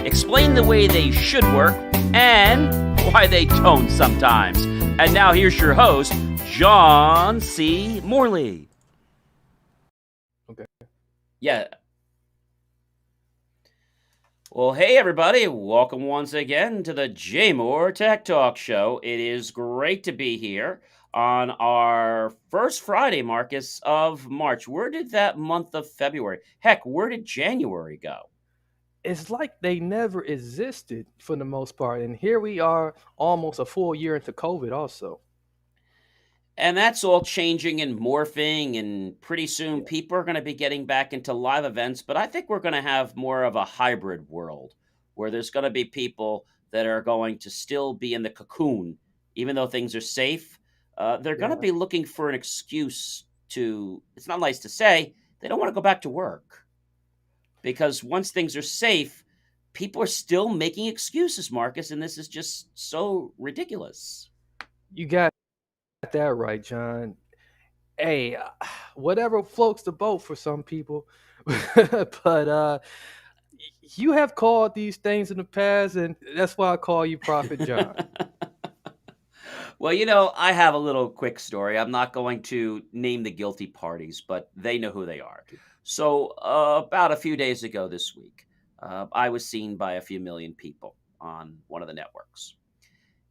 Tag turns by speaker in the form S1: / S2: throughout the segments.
S1: explain the way they should work, and why they don't sometimes. And now here's your host, John C. Morley.
S2: Okay.
S1: Yeah. Well, hey everybody, welcome once again to the J Moore Tech Talk Show. It is great to be here on our first Friday, Marcus, of March. Where did that month of February? Heck, where did January go?
S2: It's like they never existed for the most part. And here we are almost a full year into COVID also.
S1: And that's all changing and morphing, and pretty soon
S2: Yeah.
S1: people are going to be getting back into live events. But I think we're going to have more of a hybrid world where there's going to be people that are going to still be in the cocoon, even though things are safe. They're going to
S2: Yeah.
S1: be looking for an excuse to, it's not nice to say, they don't want to go back to work. Because once things are safe, people are still making excuses, Marcus, and this is just so ridiculous.
S2: You got that right, John. Hey, whatever floats the boat for some people. But you have called these things in the past, and that's why I call you Prophet John.
S1: Well, I have a little quick story. I'm not going to name the guilty parties, but they know who they are. So, about a few days ago this week, I was seen by a few million people on one of the networks.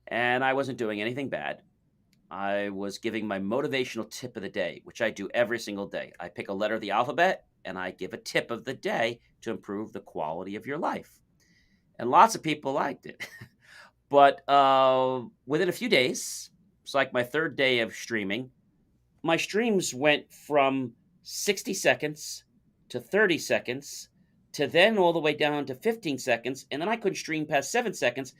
S1: And I wasn't doing anything bad. I was giving my motivational tip of the day, which I do every single day. I pick a letter of the alphabet and I give a tip of the day to improve the quality of your life. And lots of people liked it. But within a few days, it's like my third day of streaming, my streams went from 60 seconds to 30 seconds to then all the way down to 15 seconds. And then I couldn't stream past 7 seconds.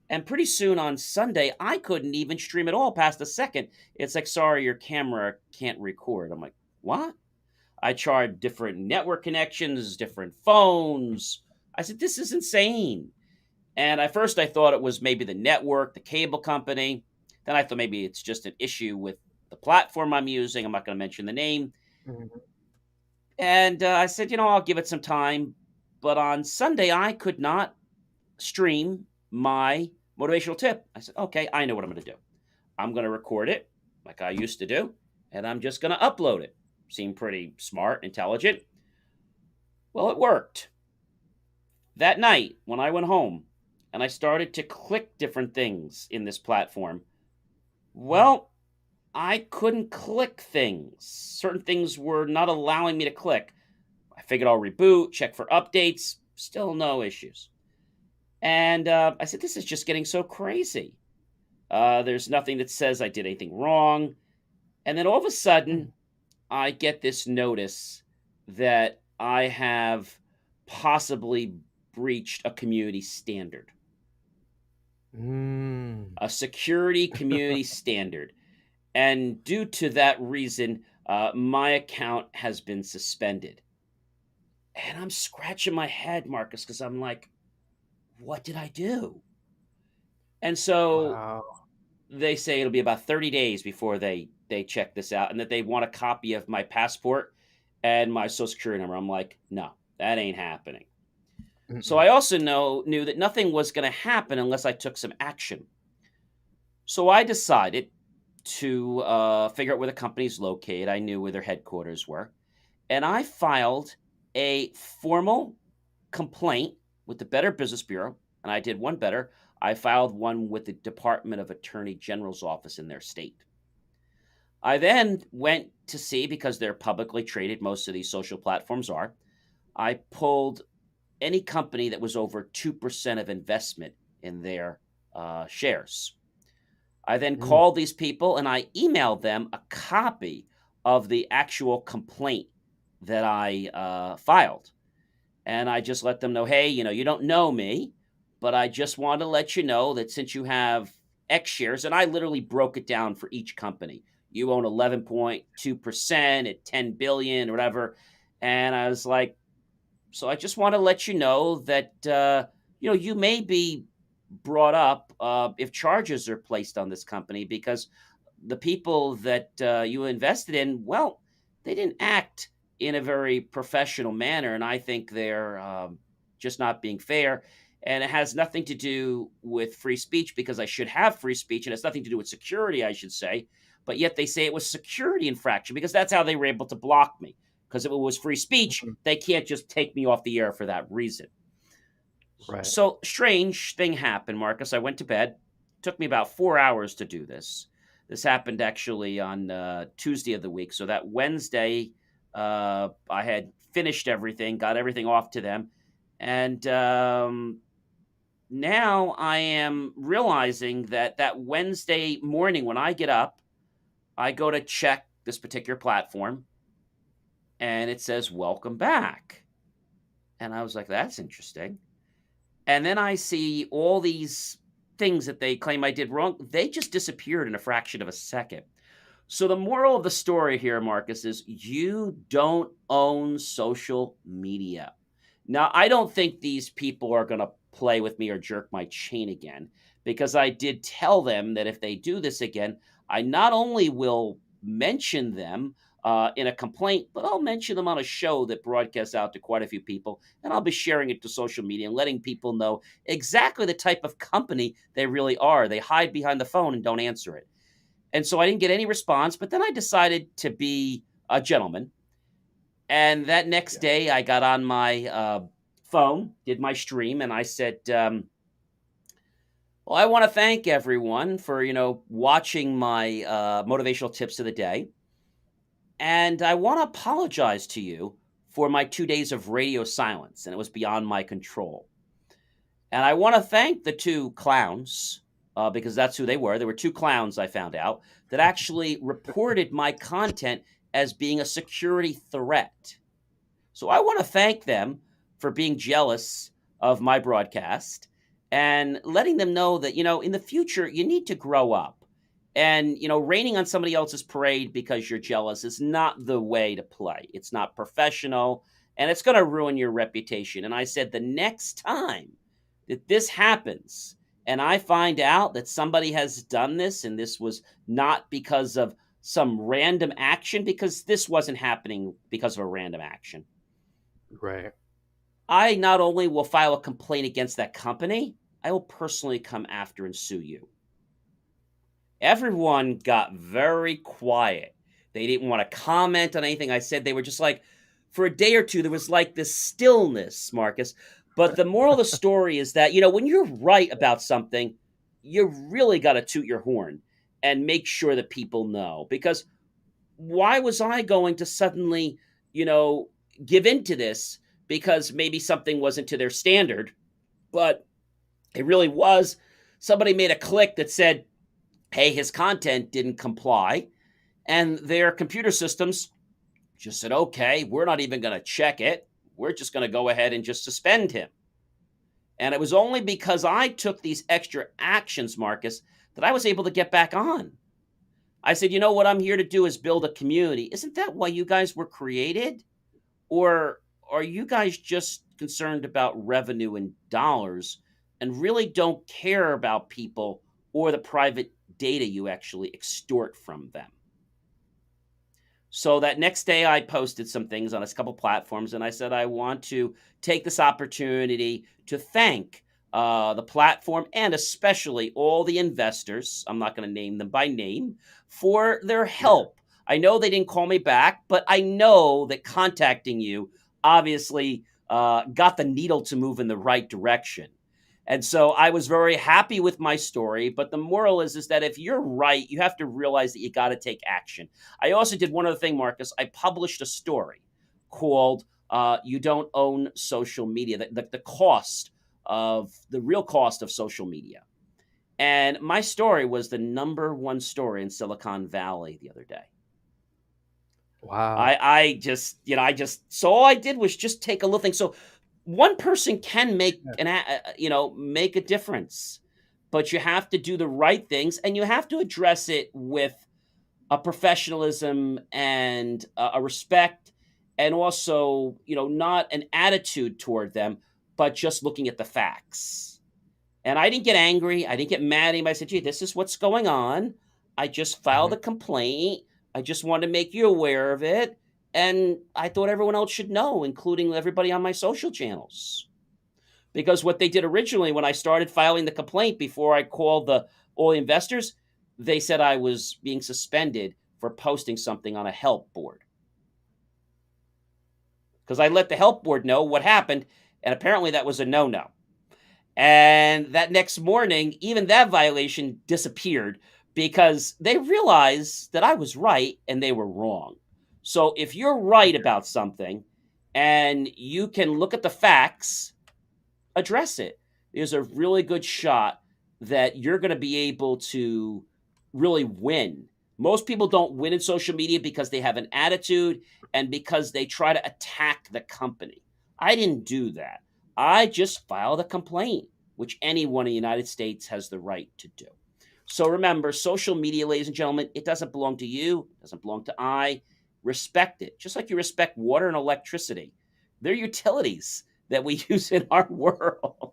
S1: And pretty soon on Sunday, I couldn't even stream at all past a second. It's like, sorry, your camera can't record. I'm like, what? I tried different network connections, different phones. I said, this is insane. And at first I thought it was maybe the network, the cable company. Then I thought maybe it's just an issue with the platform I'm using. I'm not going to mention the name.
S2: Mhm.
S1: And I said, I'll give it some time. But on Sunday, I could not stream my motivational tip. I said, okay, I know what I'm going to do. I'm going to record it like I used to do, and I'm just going to upload it. Seemed pretty smart, intelligent. Well, it worked. That night, when I went home and I started to click different things in this platform,
S2: Mm.
S1: well, I couldn't click things. Certain things were not allowing me to click. I figured I'll reboot, check for updates, still no issues. And I said, this is just getting so crazy. There's nothing that says I did anything wrong. And then all of a sudden, I get this notice that I have possibly breached a community standard,
S2: Mm.
S1: a security community standard. And due to that reason, my account has been suspended. And I'm scratching my head, Marcus, because I'm like, what did I do? And so
S2: Wow.
S1: they say it'll be about 30 days before they check this out, and that they want a copy of my passport and my social security number. I'm like, no, that ain't happening. So
S2: Mm-mm.
S1: I also knew that nothing was going to happen unless I took some action. So I decided to figure out where the company's located. I knew where their headquarters were, and I filed a formal complaint with the Better Business Bureau, and I did one better. I filed one with the Department of Attorney General's office in their state. I then went to see, because they're publicly traded, most of these social platforms are. I pulled any company that was over 2% of investment in their shares. I then
S2: Mm.
S1: called these people and I emailed them a copy of the actual complaint that I filed. And I just let them know, hey, you don't know me, but I just want to let you know that since you have X shares, and I literally broke it down for each company. You own 11.2% at 10 billion or whatever. And I was like, so I just want to let you know that, you may be brought up if charges are placed on this company, because the people that you invested in, well, they didn't act in a very professional manner, and I think they're just not being fair. And it has nothing to do with free speech because I should have free speech, and it's nothing to do with security, I should say. But yet they say it was security infraction because that's how they were able to block me. Because if it was free speech,
S2: Mhm.
S1: they can't just take me off the air for that reason.
S2: Right.
S1: So strange thing happened, Marcus. I went to bed. Took me about 4 hours to do this. This happened actually on Tuesday of the week. So that Wednesday, I had finished everything, got everything off to them, and now I am realizing that that Wednesday morning when I get up, I go to check this particular platform, and it says "Welcome back," and I was like, "That's interesting." And then I see all these things that they claim I did wrong. They just disappeared in a fraction of a second. So the moral of the story here, Marcus, is you don't own social media. Now, I don't think these people are going to play with me or jerk my chain again because I did tell them that if they do this again, I not only will mention them in a complaint, but I'll mention them on a show that broadcasts out to quite a few people, and I'll be sharing it to social media and letting people know exactly the type of company they really are. They hide behind the phone and don't answer it. And so I didn't get any response, but then I decided to be a gentleman. And that next
S2: Yeah.
S1: day, I got on my phone, did my stream, and I said, "Well, I want to thank everyone for watching my motivational tips of the day, and I want to apologize to you for my 2 days of radio silence, and it was beyond my control. And I want to thank the two clowns because that's who they were. There were two clowns I found out that actually reported my content as being a security threat. So I want to thank them for being jealous of my broadcast and letting them know that, in the future, you need to grow up. And, raining on somebody else's parade because you're jealous is not the way to play. It's not professional and it's going to ruin your reputation. And I said, the next time that this happens and I find out that somebody has done this and this was not because of some random action, because this wasn't happening because of a random action,
S2: Right.
S1: I not only will file a complaint against that company, I will personally come after and sue you. Everyone got very quiet. They didn't want to comment on anything I said. They were just like, for a day or two, there was like this stillness, Marcus. But the moral of the story is that, when you're right about something, you really got to toot your horn and make sure that people know. Because why was I going to suddenly, you know, give into this because maybe something wasn't to their standard, but it really was. Somebody made a click that said, hey, his content didn't comply. And their computer systems just said, okay, we're not even going to check it. We're just going to go ahead and just suspend him. And it was only because I took these extra actions, Marcus, that I was able to get back on. I said, what I'm here to do is build a community. Isn't that why you guys were created? Or are you guys just concerned about revenue and dollars and really don't care about people or the private data you actually extort from them? So that next day, I posted some things on a couple platforms, and I said I want to take this opportunity to thank the platform and especially all the investors. I'm not going to name them by name for their
S2: Yeah.
S1: help. I know they didn't call me back, but I know that contacting you obviously got the needle to move in the right direction. And so I was very happy with my story. But the moral is that if you're right, you have to realize that you got to take action. I also did one other thing, Marcus. I published a story called You Don't Own Social Media, the cost of the real cost of social media. And my story was the number one story in Silicon Valley the other day.
S2: Wow.
S1: I just so all I did was just take a little thing. So one person can make
S2: Yeah.
S1: make a difference, but you have to do the right things and you have to address it with a professionalism and a respect, and also not an attitude toward them, but just looking at the facts. And I didn't get angry. I didn't get mad at anybody. I said, gee, this is what's going on. I just filed
S2: Mhm.
S1: a complaint. I just wanted to make you aware of it. And I thought everyone else should know, including everybody on my social channels. because what they did originally when I started filing the complaint before I called all the investors, they said I was being suspended for posting something on a help board because I let the help board know what happened, and apparently that was a no-no. And that next morning, even that violation disappeared because they realized that I was right and they were wrong. So if you're right about something and you can look at the facts, address it. There's a really good shot that you're going to be able to really win. Most people don't win in social media because they have an attitude and because they try to attack the company. I didn't do that. I just filed a complaint, which anyone in the United States has the right to do. So remember, social media, ladies and gentlemen, it doesn't belong to you, it doesn't belong to I. Respect it, just like you respect water and electricity. They're utilities that we use in our world.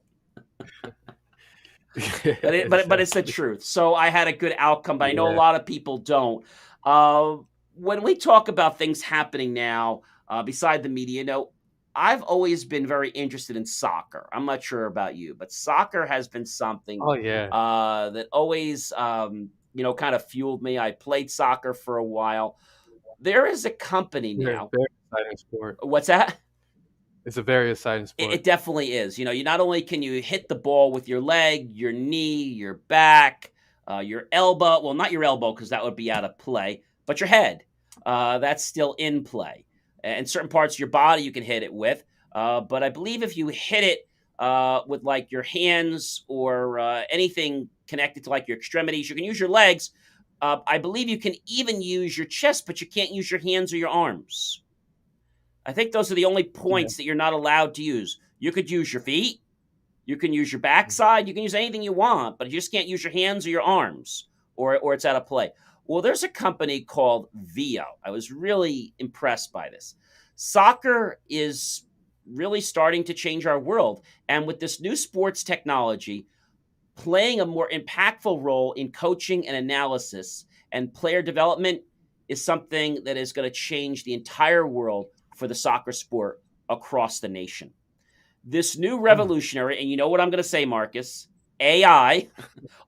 S1: But it's the
S2: Exactly.
S1: truth. So I had a good outcome, but I know a
S2: Yeah.
S1: lot of people don't. Uh, when we talk about things happening now, beside the media, I've always been very interested in soccer. I'm not sure about you, but soccer has been something
S2: Oh yeah.
S1: that always, kind of fueled me. I played soccer for a while. There is a company
S2: Very,
S1: now.
S2: very exciting sport.
S1: What's that?
S2: It's a very exciting
S1: It
S2: sport.
S1: definitely is. You not only can you hit the ball with your leg, your knee, your back, your elbow. Well, not your elbow because that would be out of play, but your head. That's still in play. And certain parts of your body you can hit it with. But I believe if you hit it with like your hands or anything connected to like your extremities, you can use your legs. I believe you can even use your chest, but you can't use your hands or your arms. I think those are the only
S2: Yeah.
S1: points that you're not allowed to use. You could use your feet, you can use your backside, you can use anything you want, but you just can't use your hands or your arms, or it's out of play. Well, there's a company called Vio. I was really impressed by this. Soccer is really starting to change our world, and with this new sports technology playing a more impactful role in coaching and analysis and player development is something that is going to change the entire world for the soccer sport across the nation. This new
S2: Mm.
S1: revolutionary, and you know what I'm going to say, Marcus, AI,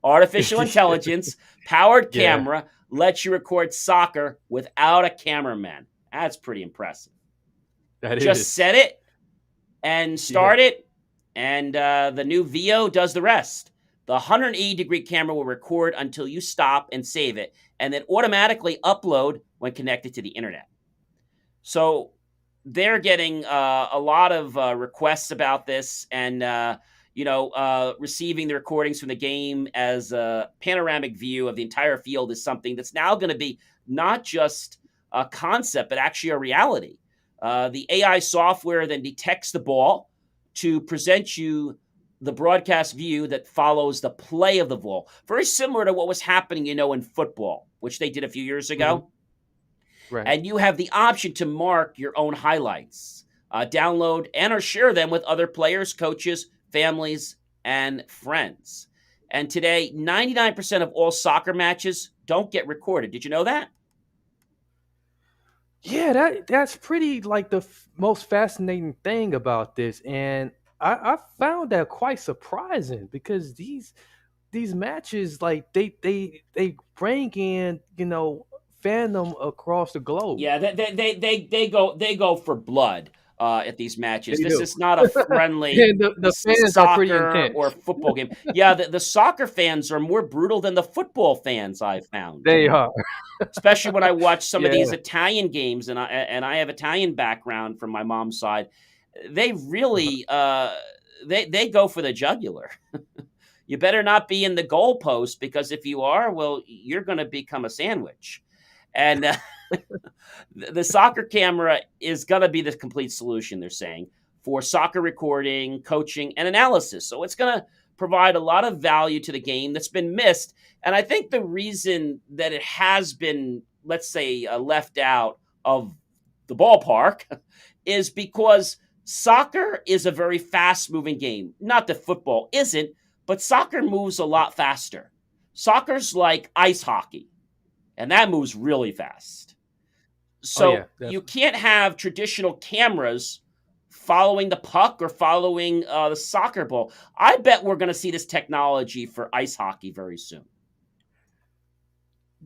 S1: artificial intelligence, powered
S2: Yeah,
S1: camera, lets you record soccer without a cameraman. That's pretty impressive.
S2: that
S1: Just
S2: is.
S1: set it and
S2: Yeah.
S1: start it, and the new VO does the rest. The 180-degree camera will record until you stop and save it, and then automatically upload when connected to the internet. So they're getting a lot of requests about this, and receiving the recordings from the game as a panoramic view of the entire field is something that's now going to be not just a concept, but actually a reality. The AI software then detects the ball to present you the broadcast view that follows the play of the ball. Very similar to what was happening, in football, which they did a few years
S2: Mhm.
S1: ago.
S2: Right.
S1: And you have the option to mark your own highlights, download and or share them with other players, coaches, families, and friends. And today, 99% of all soccer matches don't get recorded. Did you know that?
S2: Yeah, that's pretty like the most fascinating thing about this, and I found that quite surprising because these matches like they bring in fandom across the globe.
S1: Yeah, they go for blood at these matches.
S2: They
S1: This
S2: do,
S1: is not a friendly
S2: and the fans are pretty
S1: soccer or
S2: intense.
S1: football game. Yeah, the soccer fans are more brutal than the football fans I've found.
S2: They are.
S1: Especially when I watch some of
S2: Yeah.
S1: these Italian games, and I have Italian background from my mom's side. They really they go for the jugular. You better not be in the goalpost because if you are, well, you're going to become a sandwich. And the soccer camera is going to be the complete solution, they're saying, for soccer recording, coaching, and analysis. So it's going to provide a lot of value to the game that's been missed. And I think the reason that it has been, let's say, left out of the ballpark is because soccer is a very fast moving game. Not that football isn't, but soccer moves a lot faster. Soccer's like ice hockey, and that moves really fast.
S2: Oh yeah,
S1: So you
S2: definitely.
S1: can't have traditional cameras following the puck or following the soccer ball. I bet we're going to see this technology for ice hockey very soon.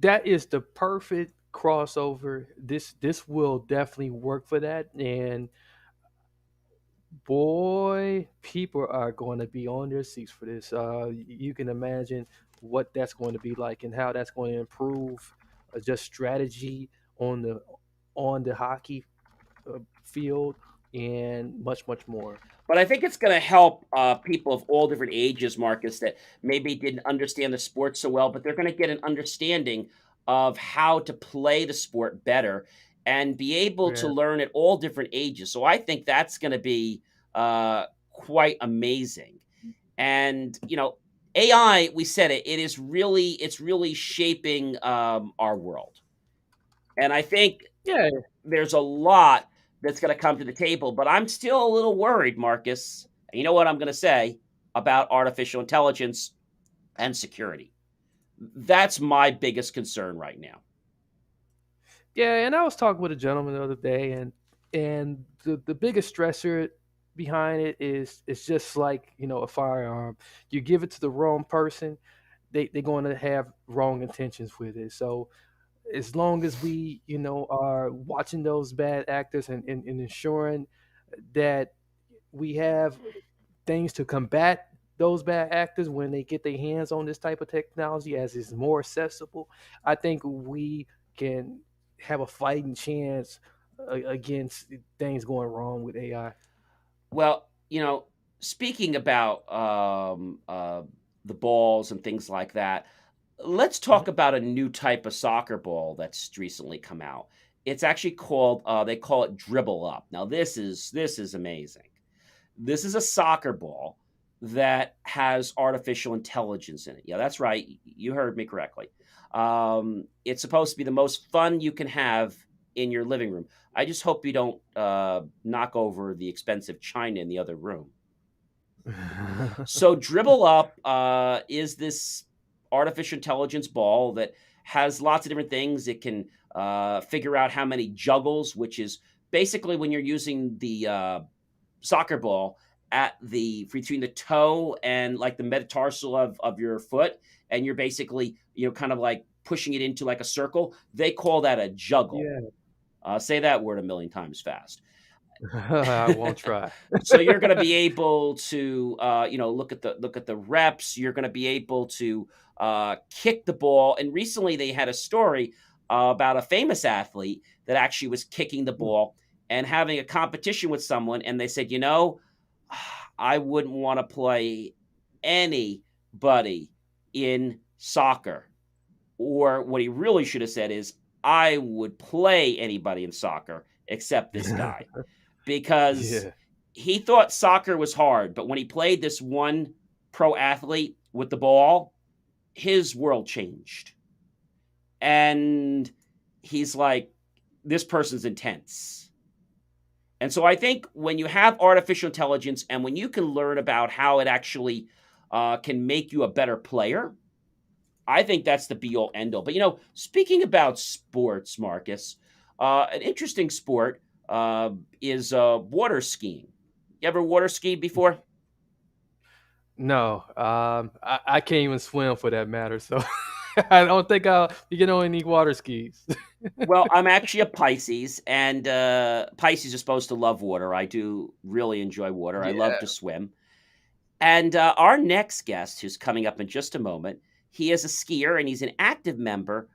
S2: That is the perfect crossover. This will definitely work for that. And boy, people are going to be on their seats for this. You can imagine what that's going to be like and how that's going to improve just strategy on the hockey field and much more.
S1: But I think it's going to help people of all different ages, Marcus, that maybe didn't understand the sport so well, but they're going to get an understanding of how to play the sport better and be able to
S2: Yeah.
S1: learn at all different ages. So I think that's going to be quite amazing. And AI, we said it. It's really shaping our world. And I think
S2: Yeah.
S1: there's a lot that's going to come to the table, but I'm still a little worried, Marcus. And you know what I'm going to say about artificial intelligence and security? That's my biggest concern right now.
S2: Yeah, and I was talking with a gentleman the other day, and the biggest stressor behind it is it's just like a firearm. You give it to the wrong person, they're going to have wrong intentions with it. So as long as we are watching those bad actors and ensuring that we have things to combat those bad actors when they get their hands on this type of technology as it's more accessible, I think we can have a fighting chance against things going wrong with AI.
S1: Well, speaking about the balls and things like that, let's
S2: Mhm.
S1: talk about a new type of soccer ball that's recently come out. It's actually called they call it Dribble Up. Now this is amazing. This is a soccer ball that has artificial intelligence in it. Yeah, that's right. You heard me correctly. It's supposed to be the most fun you can have in your living room. I just hope you don't knock over the expensive china in the other room. So Dribble Up is this artificial intelligence ball that has lots of different things. It can figure out how many juggles, which is basically when you're using the soccer ball at the between the toe and like the metatarsal of your foot, and you're basically kind of like pushing it into like a circle. They call that a juggle.
S2: Yeah.
S1: Say that word a million times fast.
S2: I won't try.
S1: So you're going to be able to look at the reps. You're going to be able to kick the ball. And recently they had a story about a famous athlete that actually was kicking the ball and having a competition with someone, and they said, I wouldn't want to play anybody in soccer. Or what he really should have said is, I would play anybody in soccer except this guy, because
S2: Yeah.
S1: he thought soccer was hard. But when he played this one pro athlete with the ball, his world changed. And he's like, this person's intense. And so I think when you have artificial intelligence and when you can learn about how it actually can make you a better player, I think that's the be all end all. But speaking about sports, Marcus, an interesting sport is water skiing. You ever water skied before?
S2: No, I can't even swim for that matter. So I don't think I'll be getting on any water skis.
S1: Well, I'm actually a Pisces, and Pisces are supposed to love water. I do really enjoy water. I love
S2: Yeah.
S1: to swim. And our next guest, who's coming up in just a moment, he is a skier and he's an active member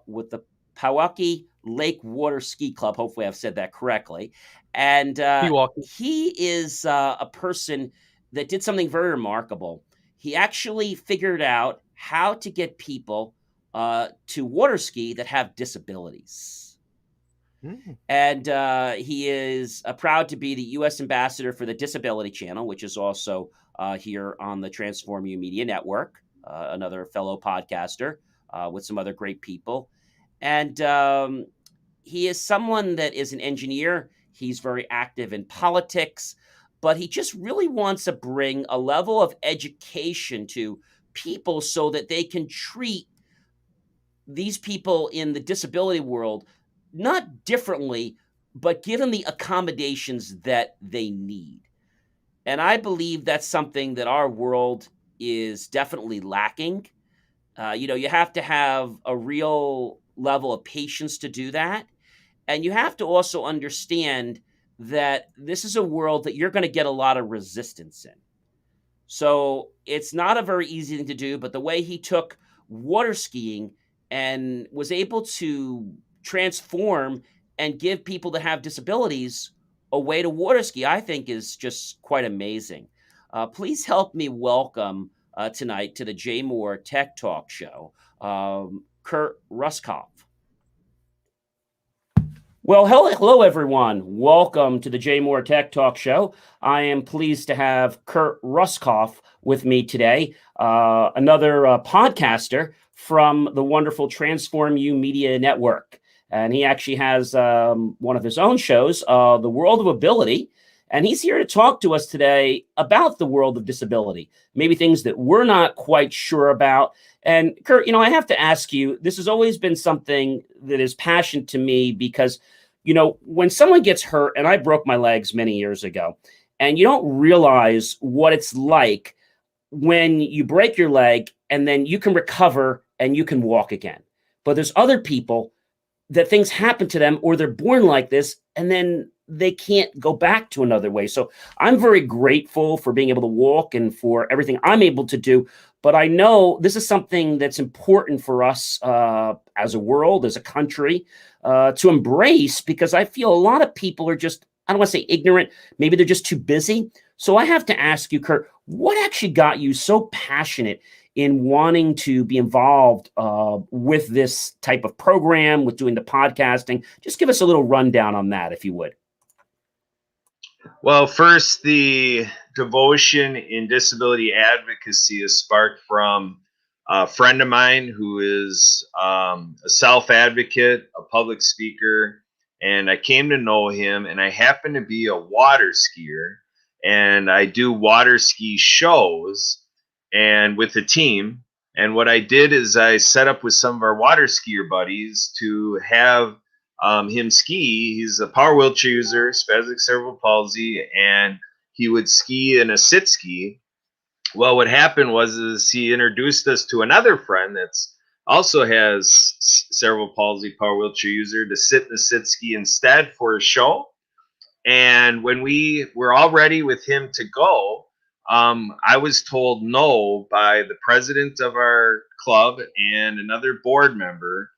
S1: with the Pewaukee Lake Water Ski Club. Hopefully, I've said that correctly. And
S2: Pewaukee.
S1: he is a person that did something very remarkable. He actually figured out how to get people to water ski that have disabilities.
S2: Mm.
S1: And he is proud to be the U.S. ambassador for the Disability Channel, which is also here on the Transform You Media Network, another fellow podcaster with some other great people. And he is someone that is an engineer. He's very active in politics, but he just really wants to bring a level of education to people so that they can treat these people in the disability world not differently, but give them the accommodations that they need. And I believe that's something that our world is definitely lacking. You have to have a real level of patience to do that. And you have to also understand that this is a world that you're going to get a lot of resistance in. So it's not a very easy thing to do, but the way he took water skiing and was able to transform and give people that have disabilities a way to water ski, I think is just quite amazing. Please help me welcome tonight to the Jay Moore Tech Talk Show, Kurt Ruskoff. Well, hello, everyone. Welcome to the Jay Moore Tech Talk Show. I am pleased to have Kurt Ruskoff with me today, another podcaster from the wonderful Transform You Media Network. And he actually has one of his own shows, The World of Ability. And he's here to talk to us today about the world of disability, maybe things that we're not quite sure about. And Kurt, I have to ask you, this has always been something that is passionate to me because when someone gets hurt, and I broke my legs many years ago, and you don't realize what it's like when you break your leg and then you can recover and you can walk again. But there's other people that things happen to them or they're born like this and then they can't go back to another way. So I'm very grateful for being able to walk and for everything I'm able to do. But I know this is something that's important for us as a world, as a country, to embrace, because I feel a lot of people are just, I don't want to say ignorant, maybe they're just too busy. So I have to ask you, Kurt, what actually got you so passionate in wanting to be involved with this type of program, with doing the podcasting? Just give us a little rundown on that, if you would.
S3: Well, first, the devotion in disability advocacy is sparked from a friend of mine who is a self-advocate, a public speaker, and I came to know him, and I happen to be a water skier, and I do water ski shows and with the team. And what I did is I set up with some of our water skier buddies to have him ski. He's a power wheelchair user, spastic cerebral palsy, and he would ski in a sit ski. Well, what happened was he introduced us to another friend that's also has cerebral palsy, power wheelchair user, to sit in the sit ski instead for a show. And when we were all ready with him to go, I was told no by the president of our club and another board member.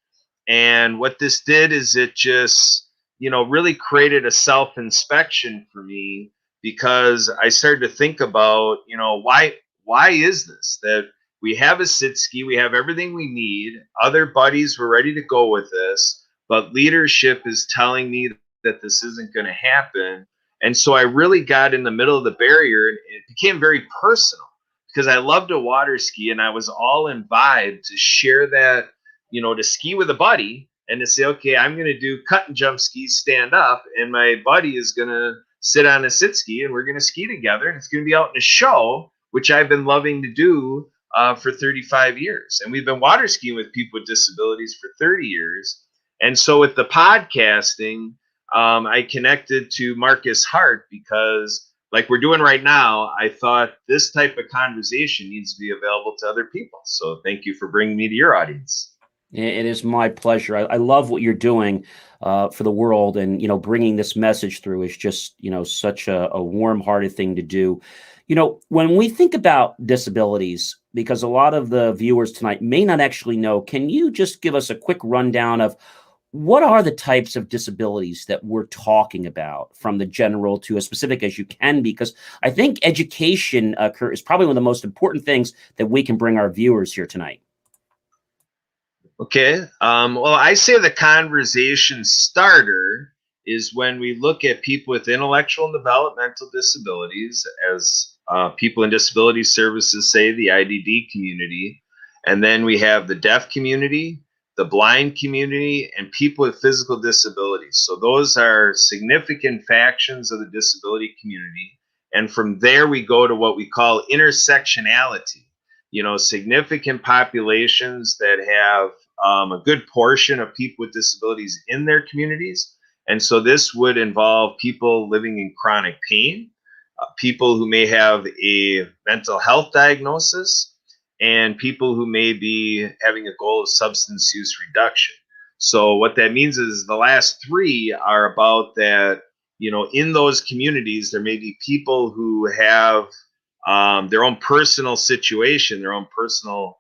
S3: And what this did is it just, really created a self-inspection for me, because I started to think about, why is this that we have a sit ski, we have everything we need, other buddies were ready to go with this, but leadership is telling me that this isn't going to happen. And so I really got in the middle of the barrier, and it became very personal because I love to water ski, and I was all in vibe to share that, to ski with a buddy and to say, okay, I'm going to do cut and jump skis, stand up, and my buddy is going to sit on a sit ski, and we're going to ski together, and it's going to be out in a show, which I've been loving to do for 35 years. And we've been water skiing with people with disabilities for 30 years. And so with the podcasting, I connected to Marcus Hart because, like we're doing right now, I thought this type of conversation needs to be available to other people. So thank you for bringing me to your audience.
S1: It is my pleasure. I love what you're doing for the world, and bringing this message through is just such a warm-hearted thing to do. When we think about disabilities, because a lot of the viewers tonight may not actually know, can you just give us a quick rundown of what are the types of disabilities that we're talking about, from the general to as specific as you can? Because I think education, Kurt, is probably one of the most important things that we can bring our viewers here tonight.
S3: Okay. Well, I say the conversation starter is when we look at people with intellectual and developmental disabilities, as people in disability services say, the IDD community. And then we have the deaf community, the blind community, and people with physical disabilities. So those are significant factions of the disability community. And from there, we go to what we call intersectionality. Significant populations that have a good portion of people with disabilities in their communities. And so this would involve people living in chronic pain, people who may have a mental health diagnosis, and people who may be having a goal of substance use reduction. So what that means is the last three are about that, in those communities, there may be people who have their own personal situation, their own personal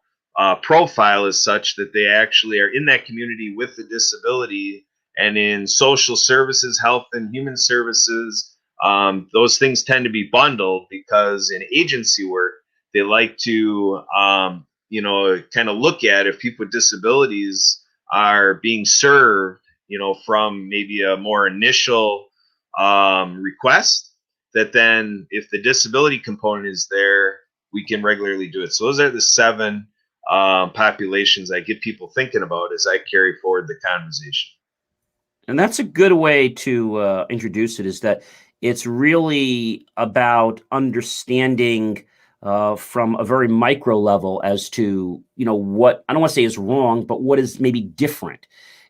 S3: profile is such that they actually are in that community with the disability, and in social services, health and human services, those things tend to be bundled because in agency work, they like to, kind of look at if people with disabilities are being served, from maybe a more initial request, that then if the disability component is there, we can regularly do it. So those are the 7 populations I get people thinking about as I carry forward the conversation.
S1: And that's a good way to introduce it, is that it's really about understanding from a very micro level as to, what, I don't want to say is wrong, but what is maybe different.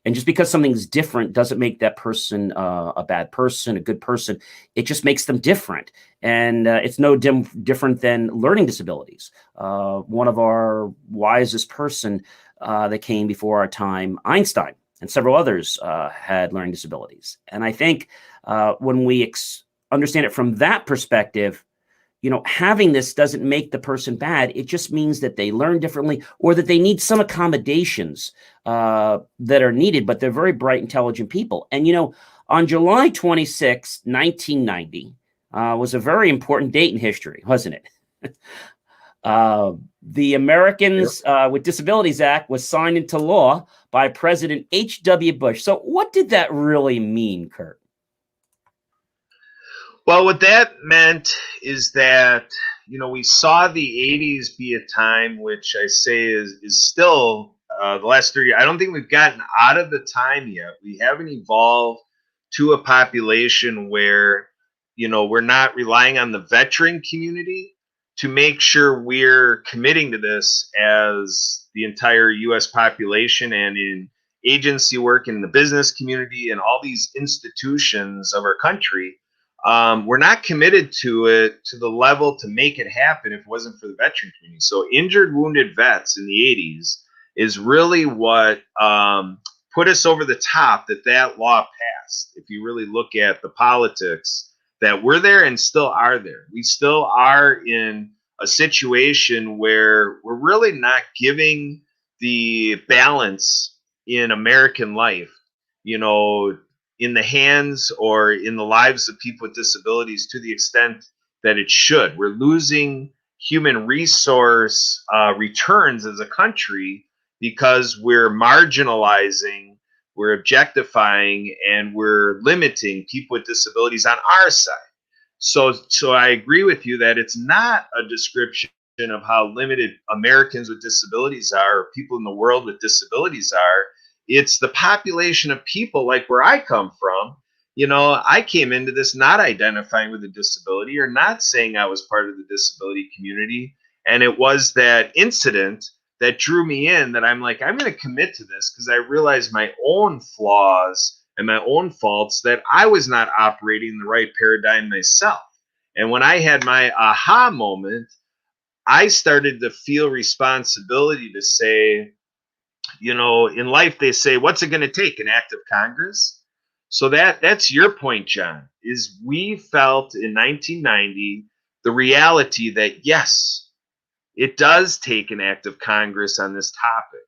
S1: And just because something's different doesn't make that person a bad person, a good person. It just makes them different. And it's no different than learning disabilities. One of our wisest person that came before our time, Einstein, and several others had learning disabilities. And I think when we understand it from that perspective, having this doesn't make the person bad. It just means that they learn differently, or that they need some accommodations that are needed, but they're very bright, intelligent people. And, on July 26, 1990, was a very important date in history, wasn't it? The Americans with Disabilities Act was signed into law by President H.W. Bush. So what did that really mean, Kurt?
S3: Well, what that meant is that, we saw the 80s be a time which I say is still the last 30 years. I don't think we've gotten out of the time yet. We haven't evolved to a population where, we're not relying on the veteran community to make sure we're committing to this as the entire U.S. population, and in agency work in the business community and all these institutions of our country. We're not committed to it to the level to make it happen if it wasn't for the veteran community. So injured, wounded vets in the 80s is really what put us over the top that law passed. If you really look at the politics that were there and still are there, we still are in a situation where we're really not giving the balance in American life, in the hands or in the lives of people with disabilities to the extent that it should. We're losing human resource returns as a country because we're marginalizing, we're objectifying, and we're limiting people with disabilities on our side. So I agree with you that it's not a description of how limited Americans with disabilities are, or people in the world with disabilities are. It's the population of people like where I come from. I came into this not identifying with a disability or not saying I was part of the disability community. And it was that incident that drew me in, that I'm like, I'm going to commit to this because I realized my own flaws and my own faults, that I was not operating in the right paradigm myself. And when I had my aha moment, I started to feel responsibility to say, in life, they say, what's it going to take? An act of Congress? So that's your point, John, is we felt in 1990 the reality that, yes, it does take an act of Congress on this topic,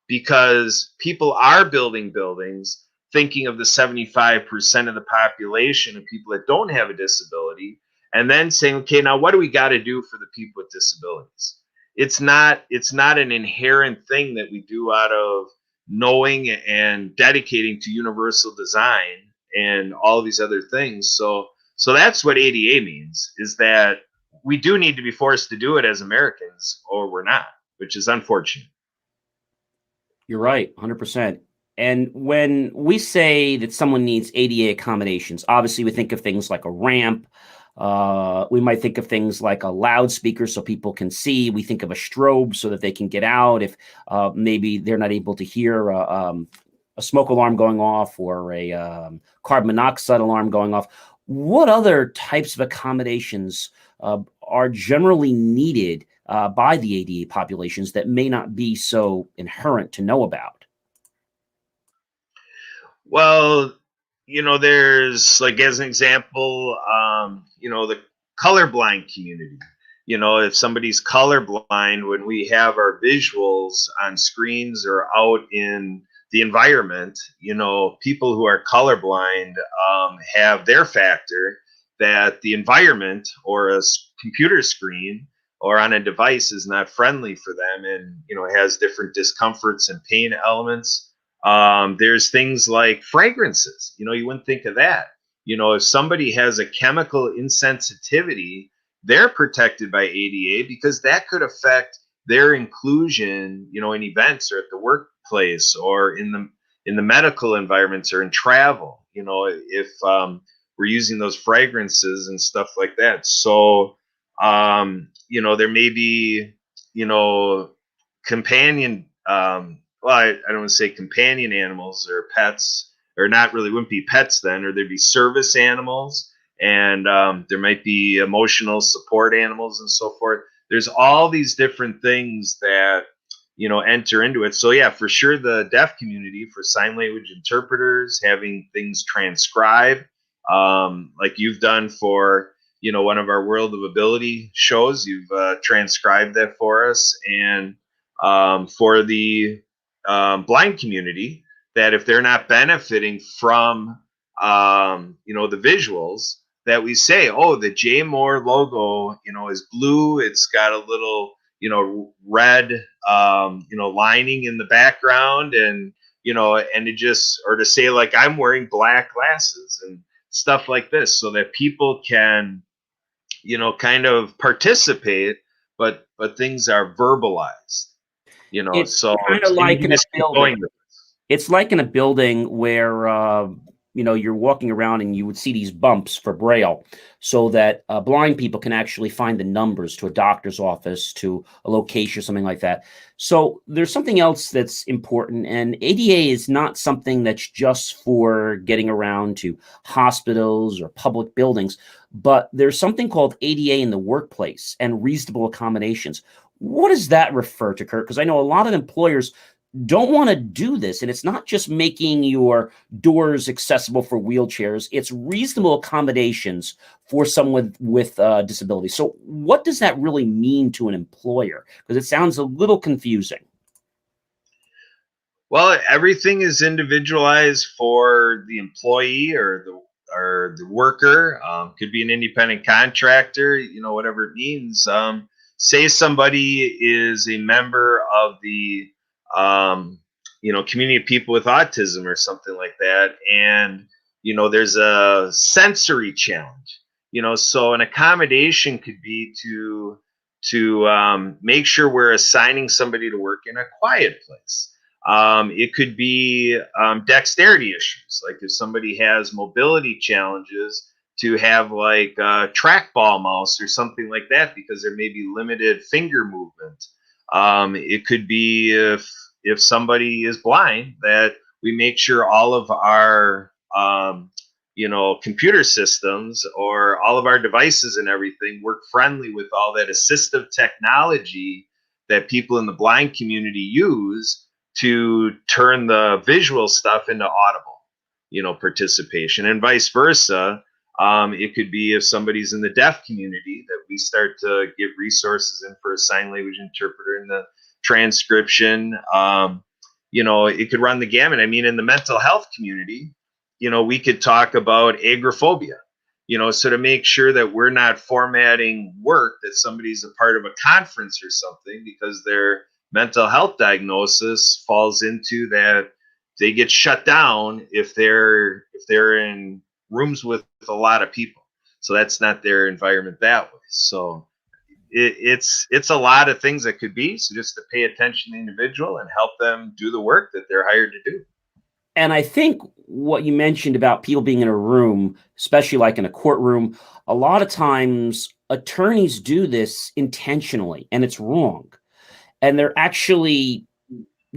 S3: because people are building buildings thinking of the 75% of the population of people that don't have a disability, and then saying, okay, now what do we got to do for the people with disabilities? It's not an inherent thing that we do out of knowing and dedicating to universal design and all of these other things. So that's what ADA means, is that we do need to be forced to do it as Americans, or we're not, which is unfortunate.
S1: You're right, 100%. And when we say that someone needs ADA accommodations, obviously we think of things like a ramp. We might think of things like a loudspeaker so people can see. We think of a strobe so that they can get out if maybe they're not able to hear a smoke alarm going off or a carbon monoxide alarm going off. What other types of accommodations are generally needed by the ADA populations that may not be so inherent to know about?
S3: Well, there's like as an example, the colorblind community. If somebody's colorblind, when we have our visuals on screens or out in the environment, people who are colorblind have their factor that the environment or computer screen or on a device is not friendly for them, and has different discomforts and pain elements. There's things like fragrances. You wouldn't think of that. If somebody has a chemical insensitivity, they're protected by ADA because that could affect their inclusion, in events or at the workplace or in the medical environments or in travel. If we're using those fragrances and stuff like that. So, there may be, companion. Well, I don't want to say companion animals or pets, or not really wouldn't be pets then, or there'd be service animals, and there might be emotional support animals and so forth. There's all these different things that enter into it. So yeah, for sure, the deaf community, for sign language interpreters, having things transcribed, like you've done for one of our World of Ability shows, you've transcribed that for us, and for the blind community, that if they're not benefiting from the visuals, that we say, oh, the J Moore logo is blue, it's got a little red lining in the background, and and it just, or to say like I'm wearing black glasses and stuff like this, so that people can kind of participate, but things are verbalized.
S1: It's
S3: So
S1: kind of
S3: can
S1: like
S3: you
S1: in a
S3: just keep
S1: building.
S3: going with this?
S1: It's like in a building where you're walking around and you would see these bumps for Braille, so that blind people can actually find the numbers to a doctor's office, to a location, something like that. So there's something else that's important, and ADA is not something that's just for getting around to hospitals or public buildings, but there's something called ADA in the workplace and reasonable accommodations. What does that refer to, Kurt? Because I know a lot of employers don't want to do this. And it's not just making your doors accessible for wheelchairs, it's reasonable accommodations for someone with disability. So what does that really mean to an employer? Because it sounds a little confusing.
S3: Well, everything is individualized for the employee or the worker. Could be an independent contractor, whatever it means. Say somebody is a member of the community of people with autism or something like that, and there's a sensory challenge. So an accommodation could be to make sure we're assigning somebody to work in a quiet place. It could be dexterity issues, like if somebody has mobility challenges, to have like a trackball mouse or something like that, because there may be limited finger movement. It could be if somebody is blind, that we make sure all of our computer systems or all of our devices and everything work friendly with all that assistive technology that people in the blind community use to turn the visual stuff into audible participation, and vice versa. It could be if somebody's in the deaf community, that we start to get resources in for a sign language interpreter in the transcription. It could run the gamut. I mean, in the mental health community, we could talk about agoraphobia, so to make sure that we're not formatting work that somebody's a part of a conference or something because their mental health diagnosis falls into that, they get shut down if they're in rooms with a lot of people. So that's not their environment that way. So it's a lot of things that could be. So just to pay attention to the individual and help them do the work that they're hired to do.
S1: And I think what you mentioned about people being in a room, especially like in a courtroom, a lot of times attorneys do this intentionally, and it's wrong. And they're actually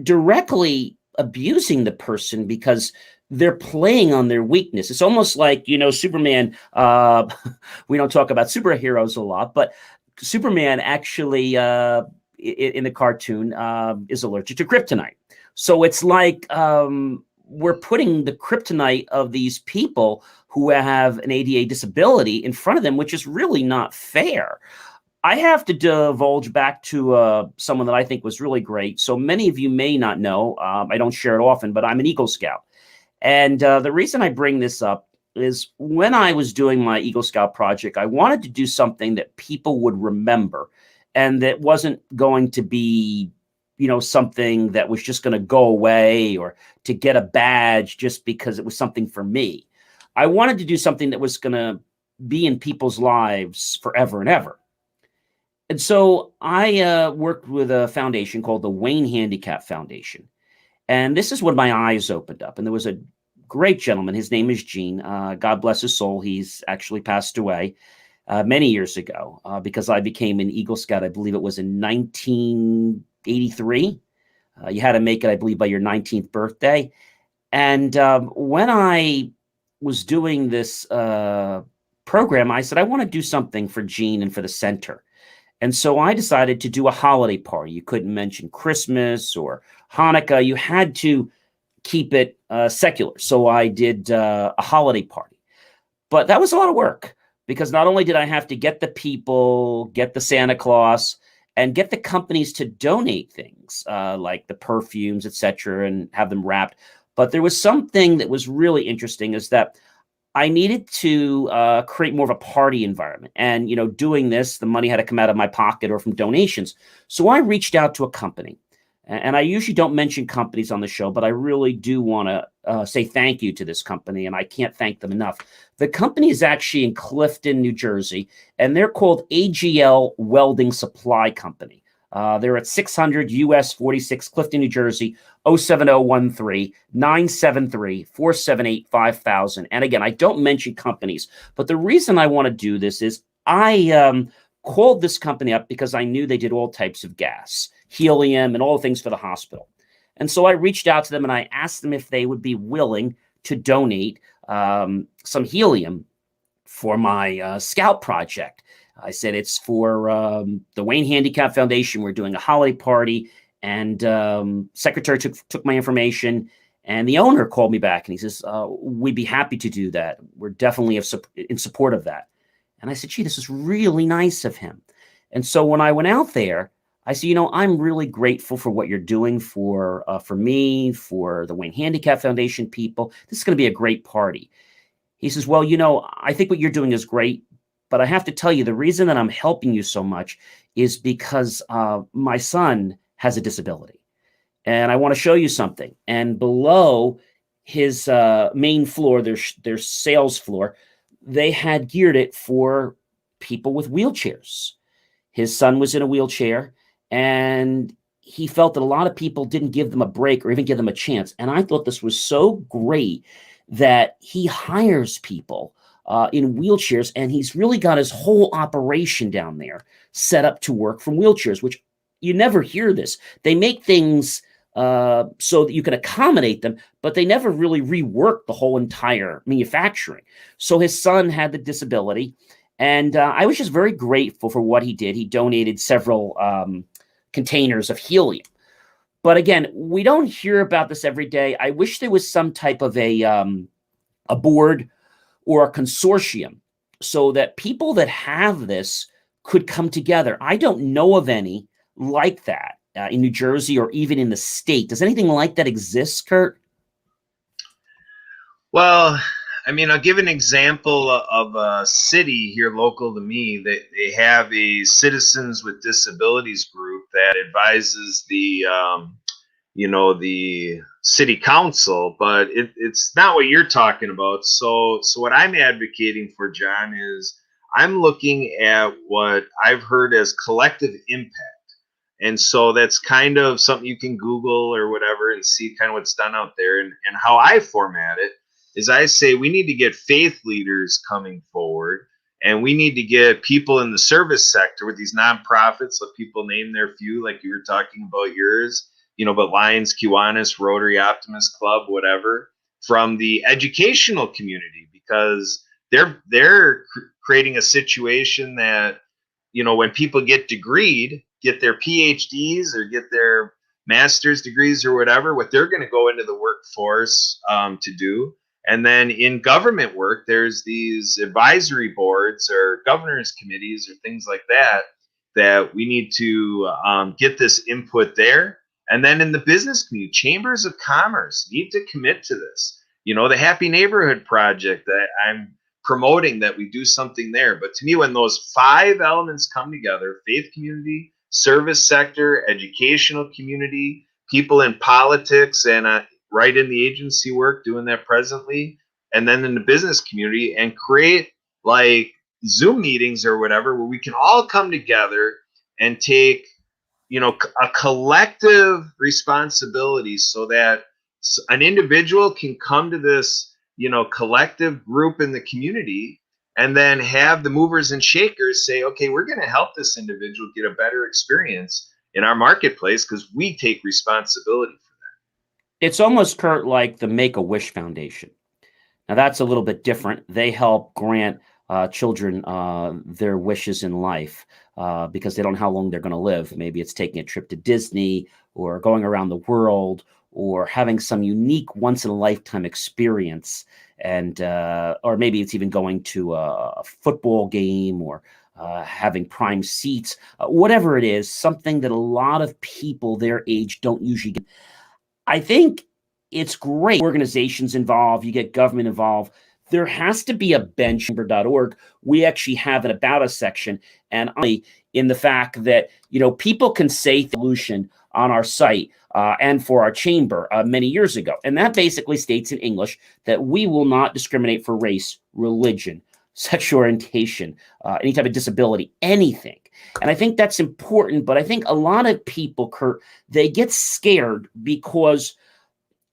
S1: directly abusing the person because they're playing on their weakness. It's almost like, Superman. We don't talk about superheroes a lot, but Superman actually, in the cartoon, is allergic to kryptonite. So it's like, we're putting the kryptonite of these people who have an ADA disability in front of them, which is really not fair. I have to divulge back to someone that I think was really great. So many of you may not know. I don't share it often, but I'm an Eagle Scout. And the reason I bring this up is when I was doing my Eagle Scout project, I wanted to do something that people would remember and that wasn't going to be, something that was just going to go away or to get a badge just because it was something for me. I wanted to do something that was going to be in people's lives forever and ever. And so I worked with a foundation called the Wayne Handicap Foundation. And this is when my eyes opened up. And there was a great gentleman. His name is Gene. God bless his soul. He's actually passed away many years ago because I became an Eagle Scout. I believe it was in 1983. You had to make it, I believe, by your 19th birthday. And when I was doing this program, I said, I want to do something for Gene and for the center. And so I decided to do a holiday party. You couldn't mention Christmas or Hanukkah. You had to keep it secular. So I did a holiday party. But that was a lot of work because not only did I have to get the people, get the Santa Claus, and get the companies to donate things like the perfumes, etc., and have them wrapped. But there was something that was really interesting is that I needed to create more of a party environment. And, doing this, the money had to come out of my pocket or from donations. So I reached out to a company. And I usually don't mention companies on the show, but I really do want to say thank you to this company. And I can't thank them enough. The company is actually in Clifton, New Jersey, and they're called AGL Welding Supply Company. They're at 600 US 46 Clifton, New Jersey, 07013-973-478-5000. And again, I don't mention companies, but the reason I want to do this is I called this company up because I knew they did all types of gas, helium, and all the things for the hospital. And so I reached out to them and I asked them if they would be willing to donate some helium for my scout project. I said, it's for the Wayne Handicap Foundation. We're doing a holiday party. And secretary took my information. And the owner called me back and he says, we'd be happy to do that. We're definitely in support of that. And I said, gee, this is really nice of him. And so when I went out there, I said, I'm really grateful for what you're doing for me, for the Wayne Handicap Foundation people. This is going to be a great party. He says, well, I think what you're doing is great. But I have to tell you, the reason that I'm helping you so much is because my son has a disability. And I want to show you something. And below his main floor, their sales floor, they had geared it for people with wheelchairs. His son was in a wheelchair, and he felt that a lot of people didn't give them a break or even give them a chance. And I thought this was so great that he hires people in wheelchairs, and he's really got his whole operation down there set up to work from wheelchairs, which you never hear this. They make things so that you can accommodate them, but they never really rework the whole entire manufacturing. So his son had the disability, and I was just very grateful for what he did. He donated several containers of helium. But again, we don't hear about this every day. I wish there was some type of a board or a consortium so that people that have this could come together. I don't know of any like that in New Jersey or even in the state. Does anything like that exist, Kurt?
S3: Well, I'll give an example of a city here local to me. They have a Citizens with Disabilities group that advises the city council, but it's not what you're talking about. So what I'm advocating for, John, is I'm looking at what I've heard as collective impact. And so that's kind of something you can Google or whatever and see kind of what's done out there. And how I format it is I say we need to get faith leaders coming forward, and we need to get people in the service sector with these nonprofits. Let people name their few, like you were talking about yours. but Lions, Kiwanis, Rotary, Optimist Club, whatever, from the educational community, because they're creating a situation that, when people get get their PhDs or get their master's degrees or whatever, what they're going to go into the workforce to do. And then in government work, there's these advisory boards or governors committees or things like that we need to get this input there. And then in the business community, chambers of commerce need to commit to this. The Happy Neighborhood Project that I'm promoting, that we do something there. But to me, when those 5 elements come together, faith community, service sector, educational community, people in politics, and right in the agency work, doing that presently, and then in the business community, and create like Zoom meetings or whatever, where we can all come together and take, a collective responsibility, so that an individual can come to this, collective group in the community, and then have the movers and shakers say, okay, we're going to help this individual get a better experience in our marketplace because we take responsibility for that.
S1: It's almost, Kurt, like the Make-A-Wish Foundation. Now, that's a little bit different. They help grant children their wishes in life because they don't know how long they're going to live. Maybe it's taking a trip to Disney, or going around the world, or having some unique once-in-a-lifetime experience, and or maybe it's even going to a football game, or having prime seats, whatever it is, something that a lot of people their age don't usually get. I think it's great. Organizations involved, you get government involved. There has to be a bench. Chamber.org. We actually have an About Us section, and in the fact that people can say solution on our site and for our chamber many years ago, and that basically states in English that we will not discriminate for race, religion, sexual orientation, any type of disability, anything. And I think that's important. But I think a lot of people, Kurt, they get scared because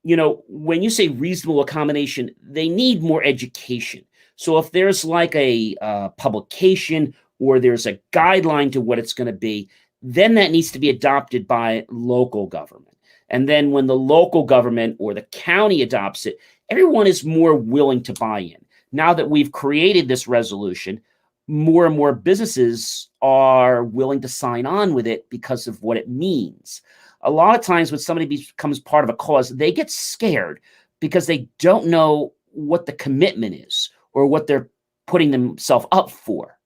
S1: when you say reasonable accommodation, they need more education. So if there's like a publication, or there's a guideline to what it's going to be, then that needs to be adopted by local government. And then when the local government or the county adopts it, everyone is more willing to buy in. Now that we've created this resolution, more and more businesses are willing to sign on with it because of what it means. A lot of times when somebody becomes part of a cause, they get scared because they don't know what the commitment is or what they're putting themselves up for.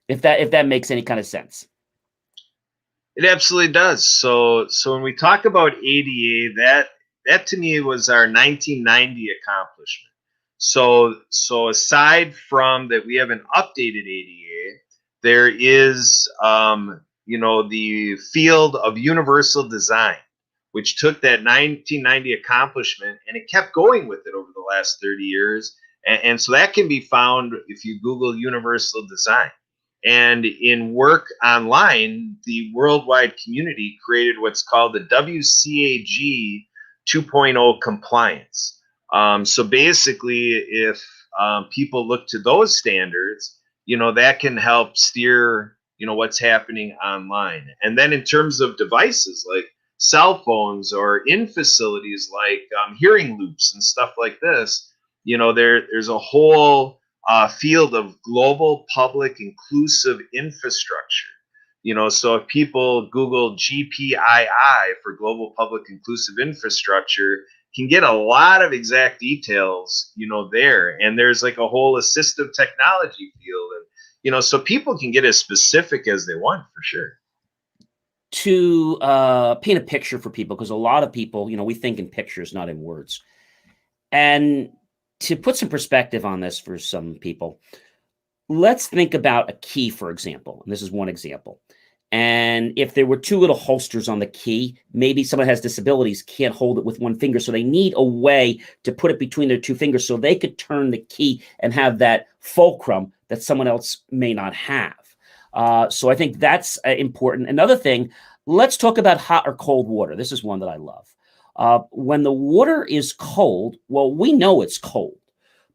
S1: If that makes any kind of sense.
S3: It absolutely does. So when we talk about ADA, that to me was our 1990 accomplishment. So aside from that, we have an updated ADA. There is the field of universal design, which took that 1990 accomplishment and it kept going with it over the last 30 years. And so that can be found if you Google universal design. And in work online, the worldwide community created what's called the WCAG 2.0 compliance. So basically, if people look to those standards, that can help steer, what's happening online. And then in terms of devices like cell phones, or in facilities like hearing loops and stuff like this, there's a whole field of global public inclusive infrastructure. So if people Google GPII for global public inclusive infrastructure, can get a lot of exact details, there. And there's like a whole assistive technology field, and so people can get as specific as they want, for sure.
S1: To paint a picture for people, because a lot of people, we think in pictures, not in words. And to put some perspective on this for some people, let's think about a key, for example. And this is one example. And if there were 2 little holsters on the key, maybe someone has disabilities, can't hold it with one finger. So they need a way to put it between their 2 fingers so they could turn the key and have that fulcrum that someone else may not have. So I think that's important. Another thing, let's talk about hot or cold water. This is one that I love. When the water is cold, well, we know it's cold,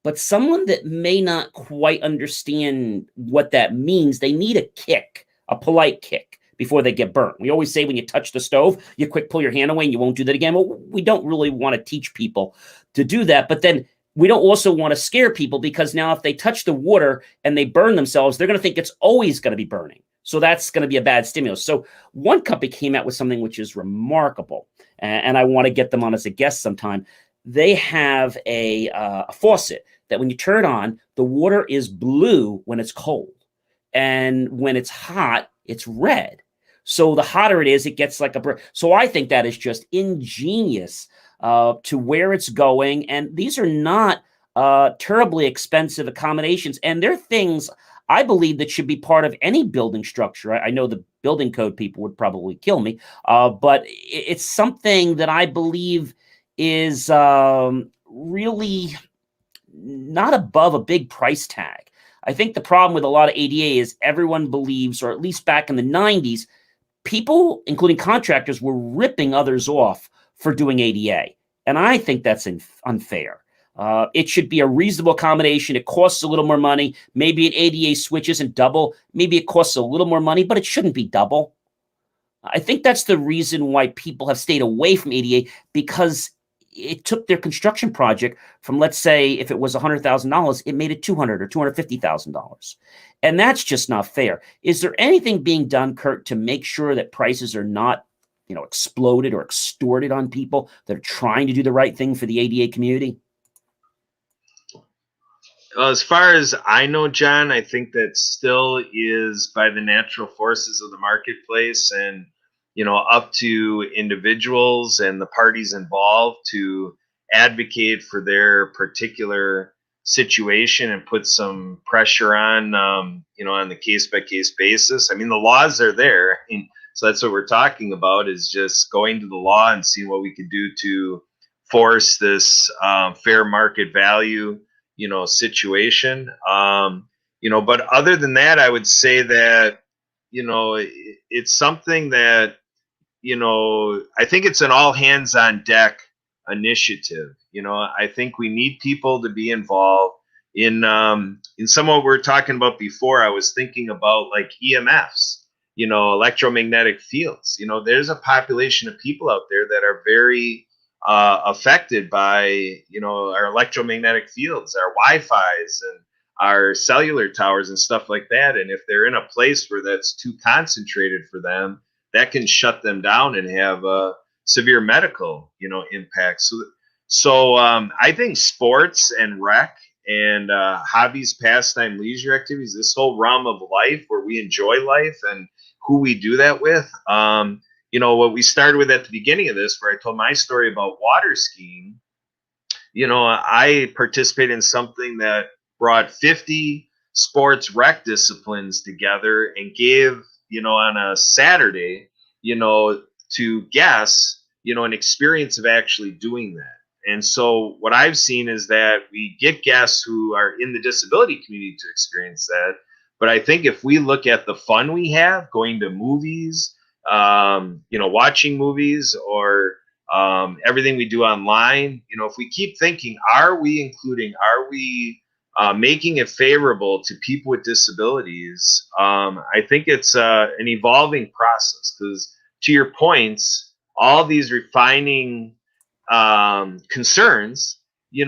S1: but someone that may not quite understand what that means, they need a kick, a polite kick, before they get burnt. We always say when you touch the stove, you quick pull your hand away and you won't do that again. Well, we don't really want to teach people to do that. But then we don't also want to scare people, because now if they touch the water and they burn themselves, they're going to think it's always going to be burning. So that's going to be a bad stimulus. So one company came out with something which is remarkable, and I want to get them on as a guest sometime. They have a faucet that when you turn it on, the water is blue when it's cold. And when it's hot, it's red. So the hotter it is, it gets like a... So I think that is just ingenious to where it's going. And these are not terribly expensive accommodations. And they're things, I believe, that should be part of any building structure. I know the building code people would probably kill me, but it's something that I believe is really not above a big price tag. I think the problem with a lot of ADA is everyone believes, or at least back in the 90s, people, including contractors, were ripping others off for doing ADA. And I think that's unfair. It should be a reasonable accommodation. It costs a little more money. Maybe an ADA switch isn't double. Maybe it costs a little more money, but it shouldn't be double. I think that's the reason why people have stayed away from ADA, because it took their construction project from, let's say, if it was $100,000, it made it $200,000 or $250,000. And that's just not fair. Is there anything being done, Kurt, to make sure that prices are not, exploded or extorted on people that are trying to do the right thing for the ADA community?
S3: As far as I know, John, I think that still is by the natural forces of the marketplace, and up to individuals and the parties involved to advocate for their particular situation and put some pressure on, on the case by case basis. I mean, the laws are there. So that's what we're talking about, is just going to the law and seeing what we can do to force this fair market value, situation. But other than that, I would say that, it's something that, I think it's an all hands on deck initiative. I think we need people to be involved in some of what we were talking about before. I was thinking about like EMFs, electromagnetic fields. There's a population of people out there that are very affected by, our electromagnetic fields, our Wi-Fi's and our cellular towers and stuff like that. And if they're in a place where that's too concentrated for them, that can shut them down and have a severe medical, impact. So I think sports and rec and hobbies, pastime, leisure activities, this whole realm of life where we enjoy life and who we do that with. What we started with at the beginning of this, where I told my story about water skiing, I participated in something that brought 50 sports rec disciplines together and gave, on a Saturday, to guests, an experience of actually doing that. And so what I've seen is that we get guests who are in the disability community to experience that. But I think if we look at the fun we have going to movies, watching movies, or everything we do online, if we keep thinking, are we making it favorable to people with disabilities? I think it's an evolving process, because to your points, all these refining concerns,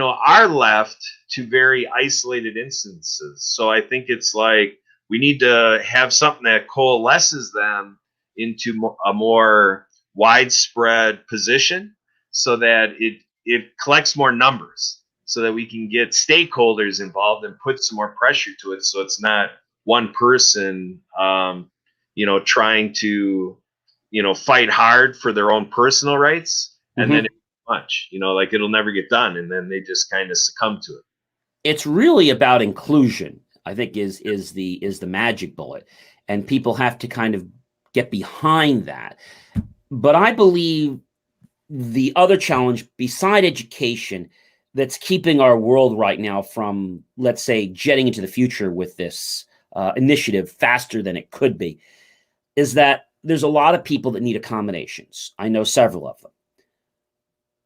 S3: are left to very isolated instances. So I think it's like we need to have something that coalesces them into a more widespread position, so that it collects more numbers, so that we can get stakeholders involved and put some more pressure to it. So it's not one person, trying to, fight hard for their own personal rights. And then it's much, like it'll never get done. And then they just kind of succumb to it.
S1: It's really about inclusion, I think, is the magic bullet. And people have to kind of get behind that. But I believe the other challenge beside education that's keeping our world right now from, let's say, jetting into the future with this initiative faster than it could be, is that there's a lot of people that need accommodations. I know several of them.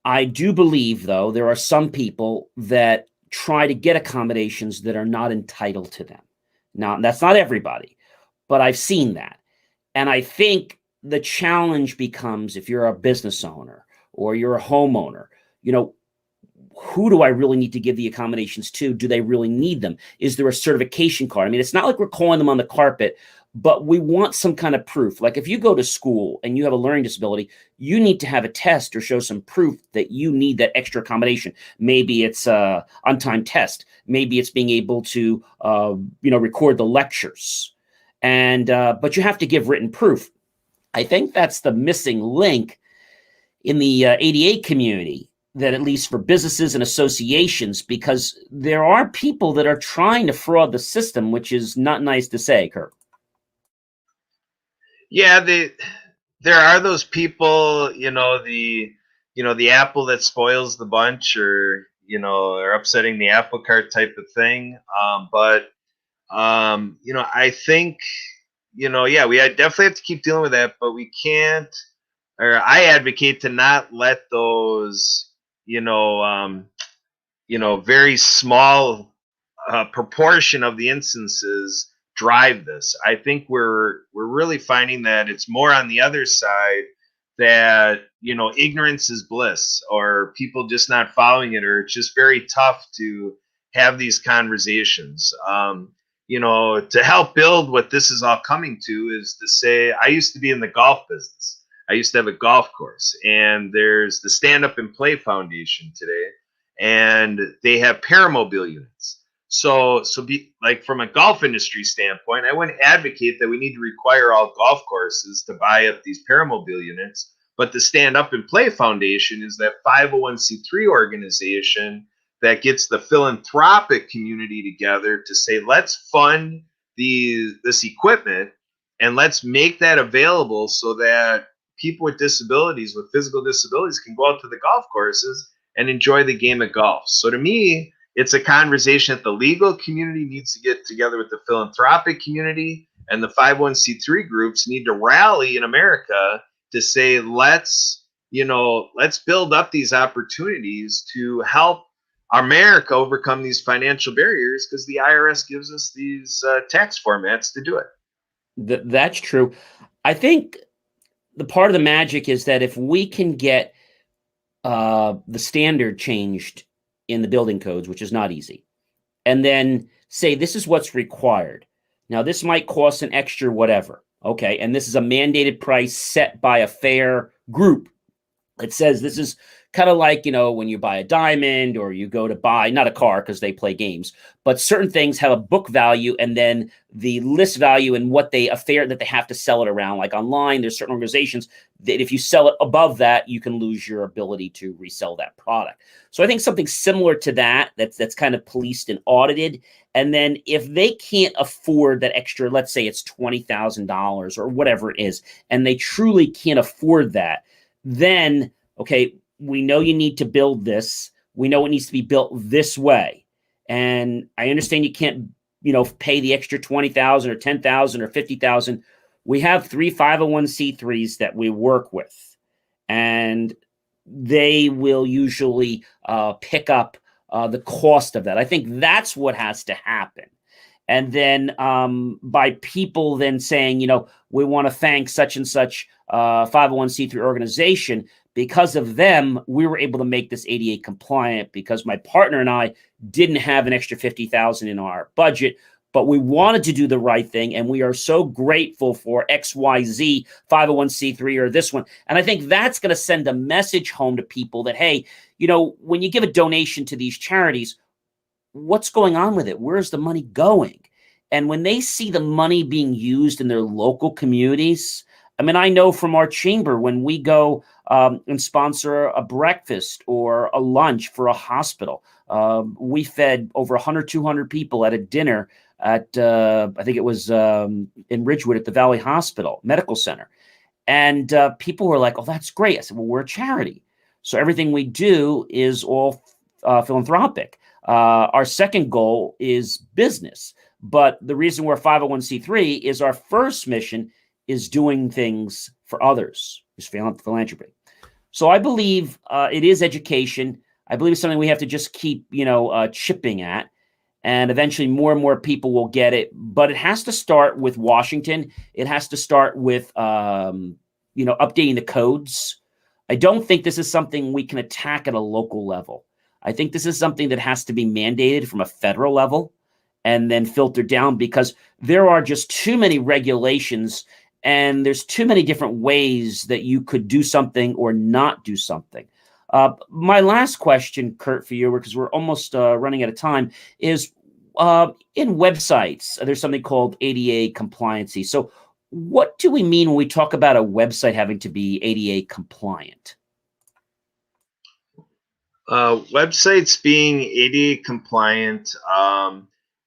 S1: I do believe, though, there are some people that try to get accommodations that are not entitled to them. Now, that's not everybody, but I've seen that. And I think the challenge becomes, if you're a business owner or you're a homeowner, you know, who do I really need to give the accommodations to? Do they really need them? Is there a certification card? I mean, it's not like we're calling them on the carpet, but we want some kind of proof. Like if you go to school and you have a learning disability, you need to have a test or show some proof that you need that extra accommodation. Maybe it's a on-time test. Maybe it's being able to, record the lectures. And but you have to give written proof. I think that's the missing link in the ADA community, that at least for businesses and associations, because there are people that are trying to fraud the system, which is not nice to say, Kurt.
S3: Yeah, there are those people, the apple that spoils the bunch, or or upsetting the apple cart type of thing. I think, yeah, we definitely have to keep dealing with that, but we can't, or I advocate to not let those, very small proportion of the instances drive this. I think we're really finding that it's more on the other side, that ignorance is bliss, or people just not following it, or it's just very tough to have these conversations. To help build what this is all coming to is to say, I used to be in the golf business. I used to have a golf course, and there's the Stand Up and Play Foundation today, and they have paramobile units. So be like, from a golf industry standpoint, I wouldn't advocate that we need to require all golf courses to buy up these paramobile units. But the Stand Up and Play Foundation is that 501c3 organization that gets the philanthropic community together to say, let's fund this equipment, and let's make that available so that people with disabilities, with physical disabilities, can go out to the golf courses and enjoy the game of golf. So to me, it's a conversation that the legal community needs to get together with the philanthropic community, and the 501c3 groups need to rally in America to say, let's build up these opportunities to help America overcome these financial barriers, because the IRS gives us these tax formats to do it.
S1: That's true. I think the part of the magic is that if we can get the standard changed in the building codes, which is not easy, and then say, this is what's required. Now, this might cost an extra whatever. Okay. And this is a mandated price set by a fair group. It says this is kind of like, when you buy a diamond, or you go to buy, not a car because they play games, but certain things have a book value, and then the list value and what they that they have to sell it around. Like online, there's certain organizations that if you sell it above that, you can lose your ability to resell that product. So I think something similar to that's kind of policed and audited. And then if they can't afford that extra, let's say it's $20,000 or whatever it is, and they truly can't afford that, then, okay, we know you need to build this. We know it needs to be built this way. And I understand you can't, pay the extra 20,000 or 10,000 or 50,000. We have 3 501c3s that we work with, and they will usually pick up the cost of that. I think that's what has to happen. And then by people then saying, we want to thank such and such 501c3 organization. Because of them, we were able to make this ADA compliant, because my partner and I didn't have an extra 50,000 in our budget, but we wanted to do the right thing. And we are so grateful for XYZ 501c3 or this one. And I think that's going to send a message home to people that, hey, when you give a donation to these charities, what's going on with it? Where's the money going? And when they see the money being used in their local communities, I mean, I know from our chamber, when we go and sponsor a breakfast or a lunch for a hospital, we fed over 100, 200 people at a dinner at, I think it was in Ridgewood at the Valley Hospital Medical Center. And people were like, oh, that's great. I said, well, we're a charity. So everything we do is all philanthropic. Our second goal is business. But the reason we're 501c3 is our first mission is doing things for others, is philanthropy. So I believe it is education. I believe it's something we have to just keep, chipping at. and eventually more and more people will get it. But it has to start with Washington. It has to start with updating the codes. I don't think this is something we can attack at a local level. I think this is something that has to be mandated from a federal level and then filtered down, because there are just too many regulations and there's too many different ways that you could do something or not do something. My last question, Kurt, for you, because we're almost running out of time, is in websites, there's something called ADA compliancy. So what do we mean when we talk about a website having to be ADA compliant?
S3: Websites being ADA compliant,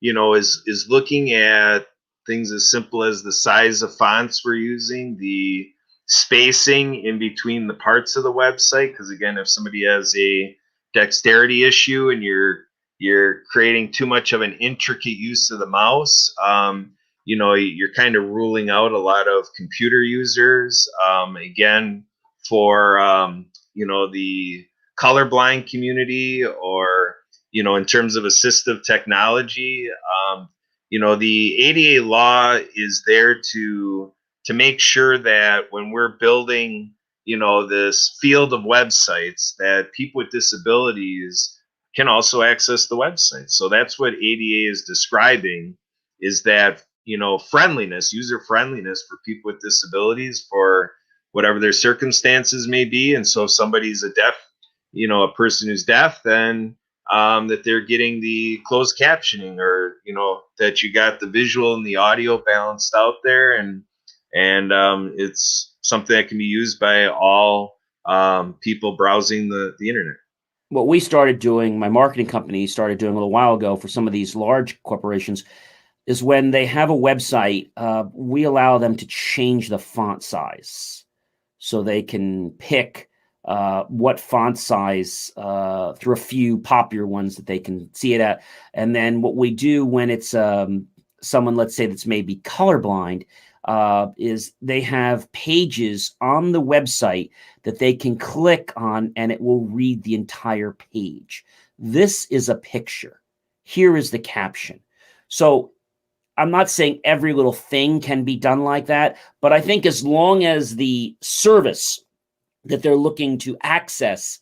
S3: is looking at things as simple as the size of fonts we're using, the spacing in between the parts of the website. Because again, if somebody has a dexterity issue and you're creating too much of an intricate use of the mouse, you're kind of ruling out a lot of computer users. Again, for the colorblind community, or in terms of assistive technology, the ADA law is there to make sure that when we're building this field of websites, that people with disabilities can also access the website. So that's what ADA is describing, is that friendliness, user friendliness for people with disabilities, for whatever their circumstances may be. And so if somebody's a person who's deaf, then that they're getting the closed captioning, or that you got the visual and the audio balanced out there, and it's something that can be used by all people browsing the internet.
S1: What we started doing, my marketing company started doing a little while ago for some of these large corporations, is when they have a website, we allow them to change the font size, so they can pick what font size through a few popular ones that they can see it at. And then what we do when it's someone, let's say, that's maybe colorblind, is they have pages on the website that they can click on and it will read the entire page. This is a picture. Here is the caption. So I'm not saying every little thing can be done like that, but I think as long as the service that they're looking to access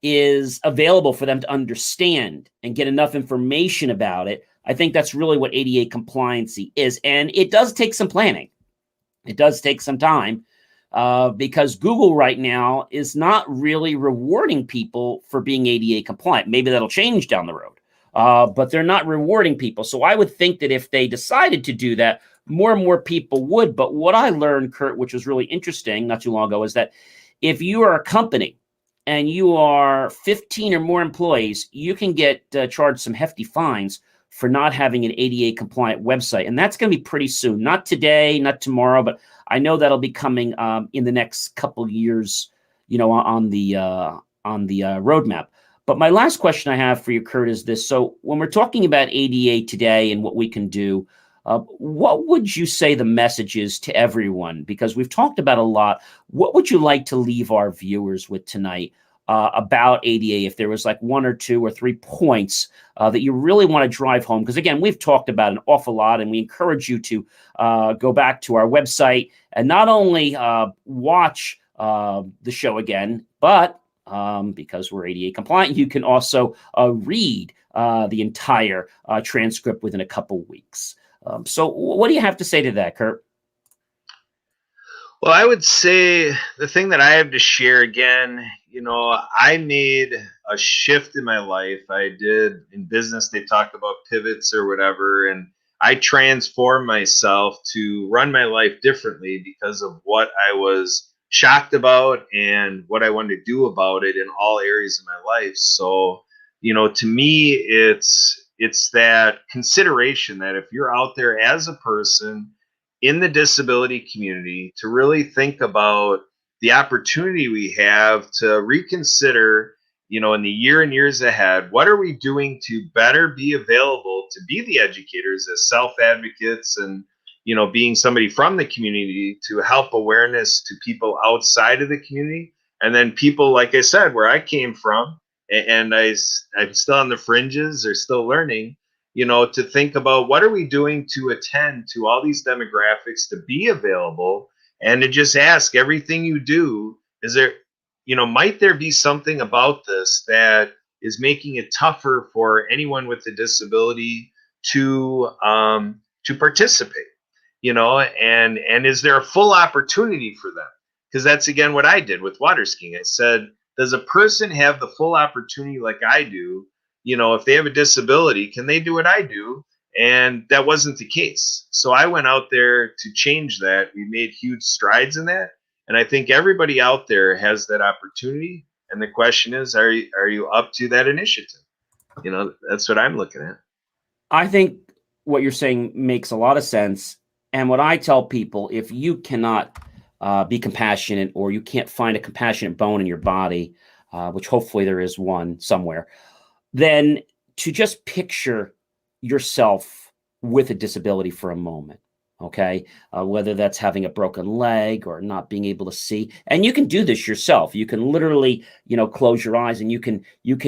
S1: is available for them to understand and get enough information about it, I think that's really what ADA compliancy is. And it does take some planning. It does take some time, because Google right now is not really rewarding people for being ADA compliant. Maybe that'll change down the road, but they're not rewarding people. So I would think that if they decided to do that, more and more people would. But what I learned, Kurt, which was really interesting not too long ago, is that if you are a company and you are 15 or more employees, you can get charged some hefty fines for not having an ADA compliant website. And that's going to be pretty soon. Not today, not tomorrow, but I know that'll be coming in the next couple of years, on the roadmap. But my last question I have for you, Kurt, is this. So when we're talking about ADA today and what we can do, what would you say the message is to everyone? Because we've talked about a lot. What would you like to leave our viewers with tonight about ADA, if there was like 1 or 2 or 3 points that you really want to drive home? Because again, we've talked about an awful lot, and we encourage you to go back to our website and not only watch the show again, but because we're ADA compliant, you can also read the entire transcript within a couple weeks. So what do you have to say to that, Kurt?
S3: Well, I would say the thing that I have to share again, I made a shift in my life. I did in business, they talk about pivots or whatever, and I transformed myself to run my life differently because of what I was shocked about and what I wanted to do about it in all areas of my life. So, to me, it's that consideration that if you're out there as a person in the disability community, to really think about the opportunity we have to reconsider, in the year and years ahead, what are we doing to better be available to be the educators as self-advocates, and, being somebody from the community to help awareness to people outside of the community. And then people, like I said, where I came from, and I'm still on the fringes, they're still learning, to think about what are we doing to attend to all these demographics to be available, and to just ask everything you do, is there, might there be something about this that is making it tougher for anyone with a disability to participate, and is there a full opportunity for them? Because that's again what I did with water skiing. I said, does a person have the full opportunity like I do? If they have a disability, can they do what I do? And that wasn't the case. So I went out there to change that. We made huge strides in that. And I think everybody out there has that opportunity. And the question is, are you up to that initiative? That's what I'm looking at.
S1: I think what you're saying makes a lot of sense. And what I tell people, if you cannot be compassionate, or you can't find a compassionate bone in your body, which hopefully there is one somewhere, then to just picture yourself with a disability for a moment. Okay. Whether that's having a broken leg or not being able to see. And you can do this yourself. You can literally, close your eyes, and you can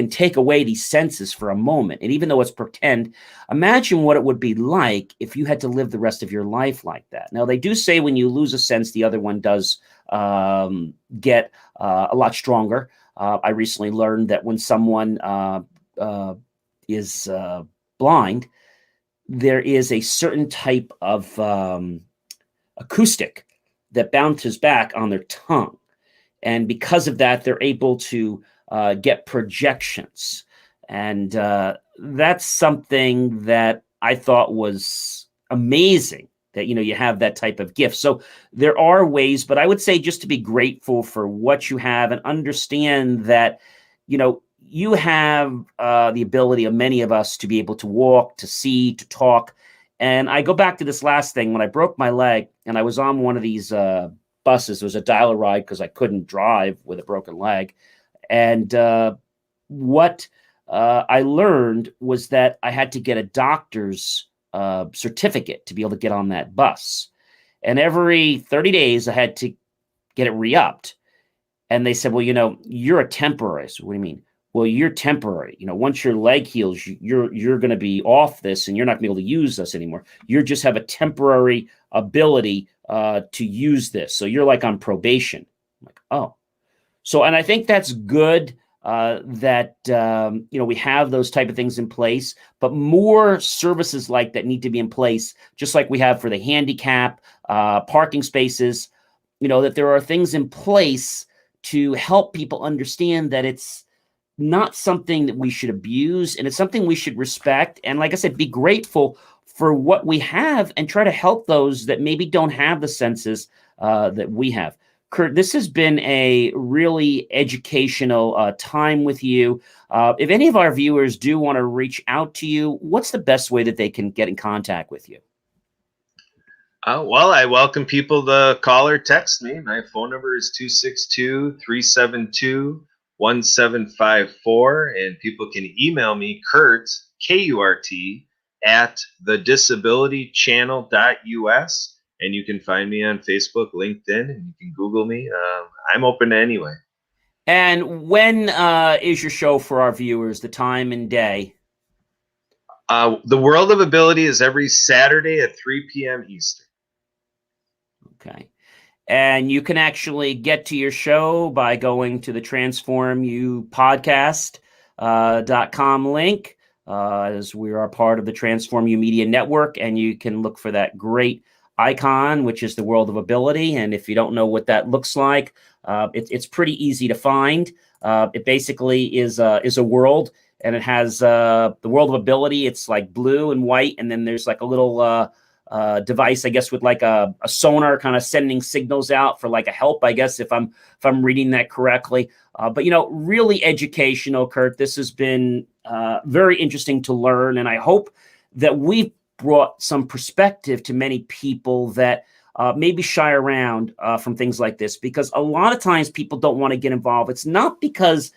S1: take away these senses for a moment. And even though it's pretend, imagine what it would be like if you had to live the rest of your life like that. Now, they do say when you lose a sense, the other one does get a lot stronger. I recently learned that when someone is blind, there is a certain type of acoustic that bounces back on their tongue. And because of that, they're able to get projections. And that's something that I thought was amazing, that, you have that type of gift. So there are ways, but I would say just to be grateful for what you have and understand that, you have the ability of many of us to be able to walk, to see, to talk. And I go back to this last thing. When I broke my leg and I was on one of these buses, it was a dial-a-ride because I couldn't drive with a broken leg. And what I learned was that I had to get a doctor's certificate to be able to get on that bus. And every 30 days, I had to get it re-upped. And they said, well, you're a temporary. So what do you mean? Well, you're temporary. Once your leg heals, you're going to be off this, and you're not going to be able to use this anymore. You just have a temporary ability to use this. So you're like on probation. I'm like, oh. So, and I think that's good that, we have those type of things in place, but more services like that need to be in place, just like we have for the handicap, parking spaces, that there are things in place to help people understand that it's not something that we should abuse, and it's something we should respect. And like I said, be grateful for what we have and try to help those that maybe don't have the senses that we have. Kurt, this has been a really educational time with you. If any of our viewers do want to reach out to you, what's the best way that they can get in contact with you?
S3: Well, I welcome people to call or text me. My phone number is 262-372-1754, and people can email me, Kurt, Kurt, at thedisabilitychannel.us, and you can find me on Facebook, LinkedIn, and you can Google me. I'm open to anyway.
S1: And when is your show for our viewers, the time and day?
S3: The World of Ability is every Saturday at 3 p.m. Eastern.
S1: Okay. And you can actually get to your show by going to the transformupodcast.com link, as we are part of the Transform You Media Network, and you can look for that great icon, which is the World of Ability. And if you don't know what that looks like, it's pretty easy to find. It basically is a world, and it has the World of Ability. It's like blue and white, and then there's like a little device, I guess, with like a sonar kind of sending signals out for like a help, I guess, if I'm reading that correctly. But really educational, Kurt. This has been very interesting to learn, and I hope that we've brought some perspective to many people that maybe shy around from things like this, because a lot of times people don't want to get involved. It's not because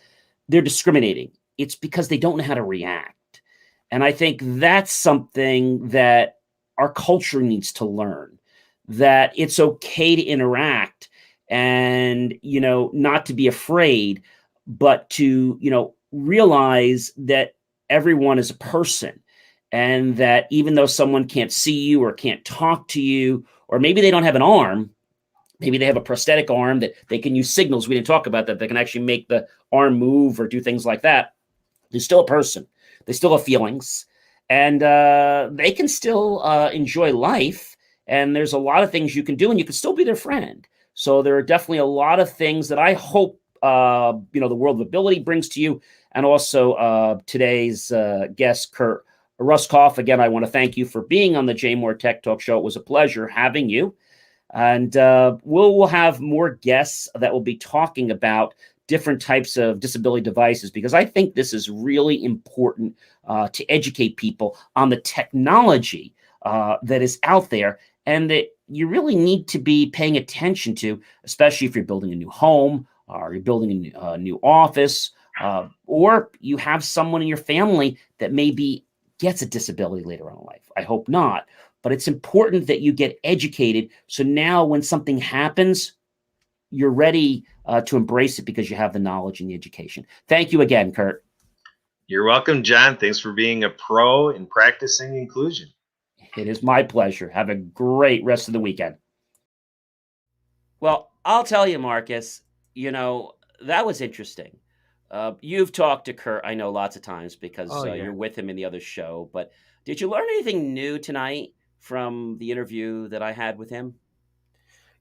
S1: they're discriminating. It's because they don't know how to react. And I think that's something that our culture needs to learn, that it's okay to interact and, not to be afraid, but to, realize that everyone is a person. and that even though someone can't see you or can't talk to you, or maybe they don't have an arm, maybe they have a prosthetic arm that they can use signals. We didn't talk about that. They can actually make the arm move or do things like that. They're still a person. They still have feelings, and they can still enjoy life. And there's a lot of things you can do, and you can still be their friend. So there are definitely a lot of things that I hope the world of ability brings to you, and also today's guest, Kurt Ruskoff. Again, I want to thank you for being on the Jay Moore Tech Talk Show. It was a pleasure having you. And we'll have more guests that will be talking about different types of disability devices, because I think this is really important to educate people on the technology that is out there and that you really need to be paying attention to, especially if you're building a new home or you're building a new office, or you have someone in your family that maybe gets a disability later on in life. I hope not. But it's important that you get educated. So now when something happens, you're ready to embrace it because you have the knowledge and the education. Thank you again, Kurt.
S3: You're welcome, John. Thanks for being a pro in practicing inclusion.
S1: It is my pleasure. Have a great rest of the weekend. Well, I'll tell you, Marcus, that was interesting. You've talked to Kurt, I know, lots of times because you're with him in the other show. But did you learn anything new tonight from the interview that I had with him?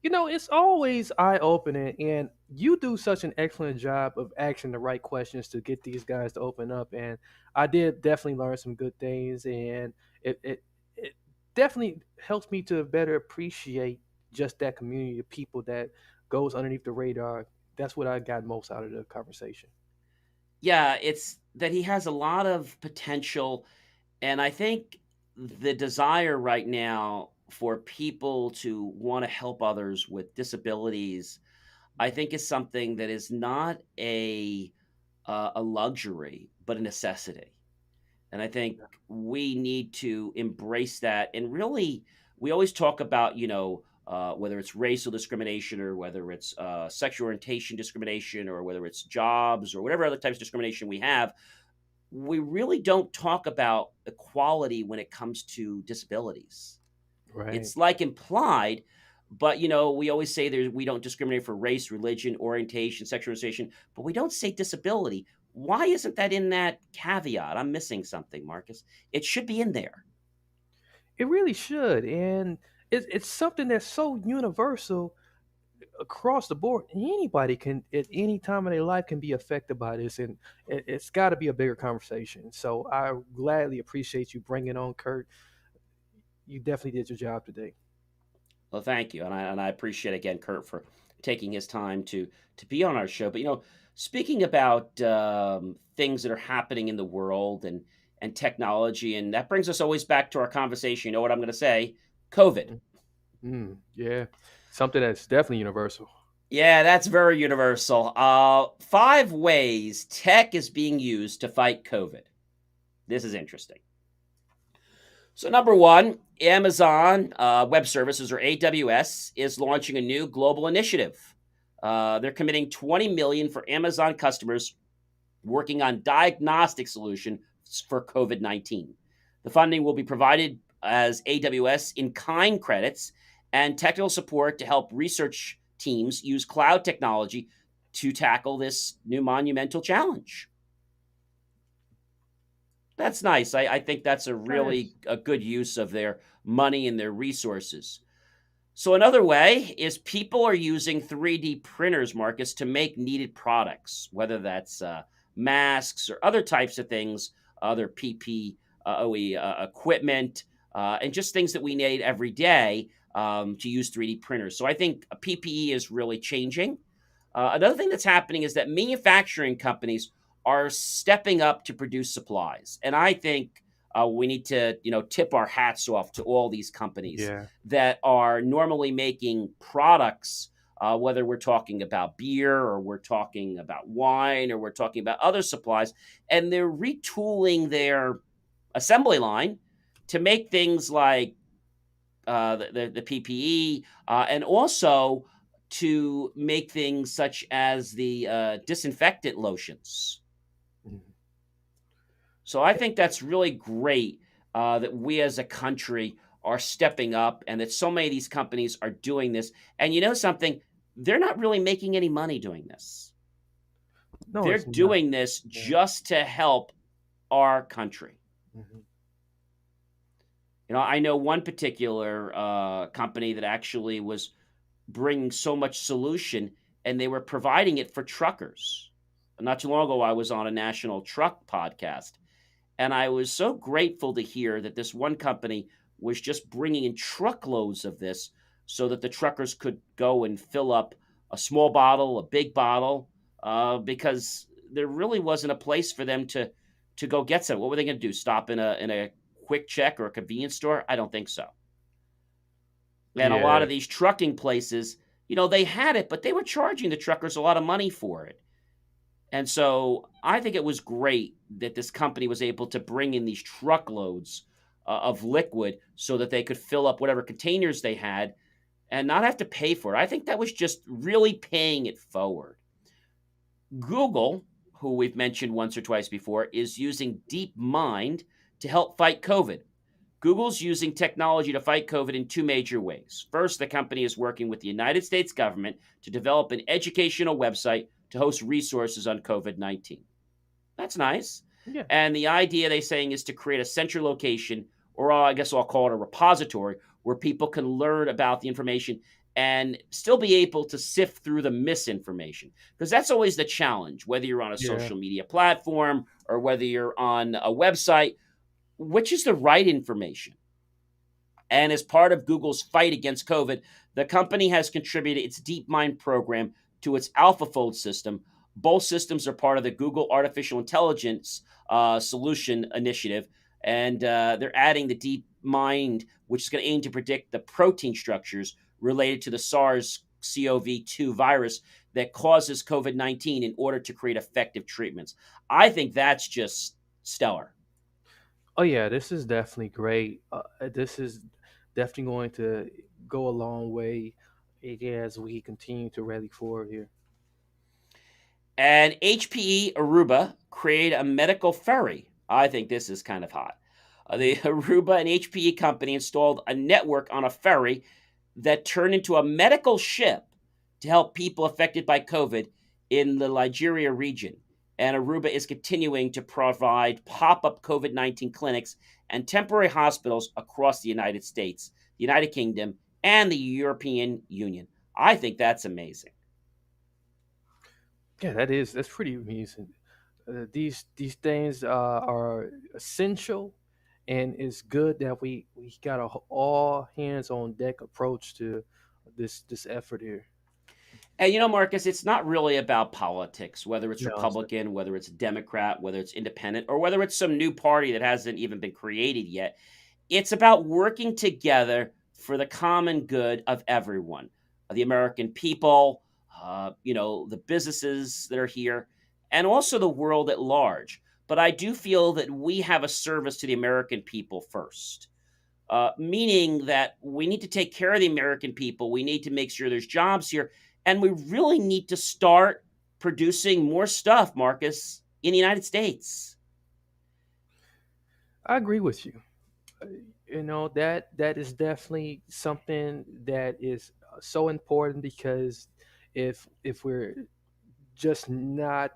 S2: It's always eye-opening, and you do such an excellent job of asking the right questions to get these guys to open up. And I did definitely learn some good things, and it definitely helps me to better appreciate just that community of people that goes underneath the radar. That's what I got most out of the conversation.
S1: Yeah, it's that he has a lot of potential, and I think the desire right now for people to want to help others with disabilities, I think is something that is not a luxury, but a necessity. And I think we need to embrace that. And really, we always talk about, whether it's racial discrimination or whether it's sexual orientation discrimination or whether it's jobs or whatever other types of discrimination we have, we really don't talk about equality when it comes to disabilities.
S2: Right.
S1: It's like implied, but we always say we don't discriminate for race, religion, orientation, sexual orientation, but we don't say disability. Why isn't that in that caveat? I'm missing something, Marcus. It should be in there.
S2: It really should, and it's something that's so universal across the board. Anybody can, at any time of their life, can be affected by this, and it's got to be a bigger conversation. So I gladly appreciate you bringing on Kurt. You definitely did your job today.
S1: Well, thank you, and I appreciate again Kurt for taking his time to be on our show. But speaking about things that are happening in the world and technology, and that brings us always back to our conversation. You know what I'm going to say? COVID.
S2: Yeah, something that's definitely universal.
S1: Yeah, that's very universal. 5 ways tech is being used to fight COVID. This is interesting. So number 1, Amazon Web Services, or AWS, is launching a new global initiative. They're committing $20 million for Amazon customers working on diagnostic solution for COVID-19. The funding will be provided as AWS in-kind credits and technical support to help research teams use cloud technology to tackle this new monumental challenge. That's nice. I think that's a good use of their money and their resources. So another way is people are using 3D printers, Marcus, to make needed products, whether that's masks or other types of things, other PPE equipment, and just things that we need every day to use 3D printers. So I think PPE is really changing. Another thing that's happening is that manufacturing companies are stepping up to produce supplies. And I think we need to, tip our hats off to all these companies that are normally making products, whether we're talking about beer or we're talking about wine or we're talking about other supplies, and they're retooling their assembly line to make things like the PPE and also to make things such as the disinfectant lotions. So I think that's really great that we as a country are stepping up, and that so many of these companies are doing this. And you know something? They're not really making any money doing this.
S2: No,
S1: They're
S2: it's not.
S1: doing this
S2: Yeah.
S1: just to help our country.
S2: Mhm.
S1: I know one particular company that actually was bringing so much solution, and they were providing it for truckers. Not too long ago, I was on a national truck podcast, and I was so grateful to hear that this one company was just bringing in truckloads of this so that the truckers could go and fill up a small bottle, a big bottle, because there really wasn't a place for them to go get some. What were they going to do? Stop in a quick check or a convenience store? I don't think so. And a lot
S2: Yeah.
S1: of these trucking places, they had it, but they were charging the truckers a lot of money for it. And so I think it was great that this company was able to bring in these truckloads of liquid so that they could fill up whatever containers they had and not have to pay for it. I think that was just really paying it forward. Google, who we've mentioned once or twice before, is using DeepMind to help fight COVID. Google's using technology to fight COVID in two major ways. First, the company is working with the United States government to develop an educational website to host resources on COVID 19. That's nice.
S2: Yeah.
S1: And the idea they're saying is to create a central location, or I guess I'll call it a repository, where people can learn about the information and still be able to sift through the misinformation. Because that's always the challenge, whether you're on a
S2: Yeah.
S1: social media platform or whether you're on a website, which is the right information. And as part of Google's fight against COVID, the company has contributed its DeepMind program to its AlphaFold system. Both systems are part of the Google Artificial Intelligence Solution Initiative, and they're adding the DeepMind, which is going to aim to predict the protein structures related to the SARS-CoV-2 virus that causes COVID-19 in order to create effective treatments. I think that's just stellar.
S2: Oh yeah, this is definitely great. This is definitely going to go a long way as we continue to rally forward here.
S1: And HPE Aruba created a medical ferry. I think this is kind of hot. The Aruba and HPE company installed a network on a ferry that turned into a medical ship to help people affected by COVID in the Nigeria region. And Aruba is continuing to provide pop up COVID 19 clinics and temporary hospitals across the United States, the United Kingdom, and the European Union. I think that's amazing.
S2: Yeah, that's pretty amazing. These things are essential, and it's good that we got a all hands on deck approach to this effort here.
S1: And Marcus, it's not really about politics, whether it's
S2: No, it's not.
S1: Republican, whether it's Democrat, whether it's independent, or whether it's some new party that hasn't even been created yet. It's about working together for the common good of everyone, the American people, the businesses that are here, and also the world at large. But I do feel that we have a service to the American people first, meaning that we need to take care of the American people. We need to make sure there's jobs here. And we really need to start producing more stuff, Marcus, in the United States.
S2: I agree with you. Uh, that is definitely something that is so important because if we're just not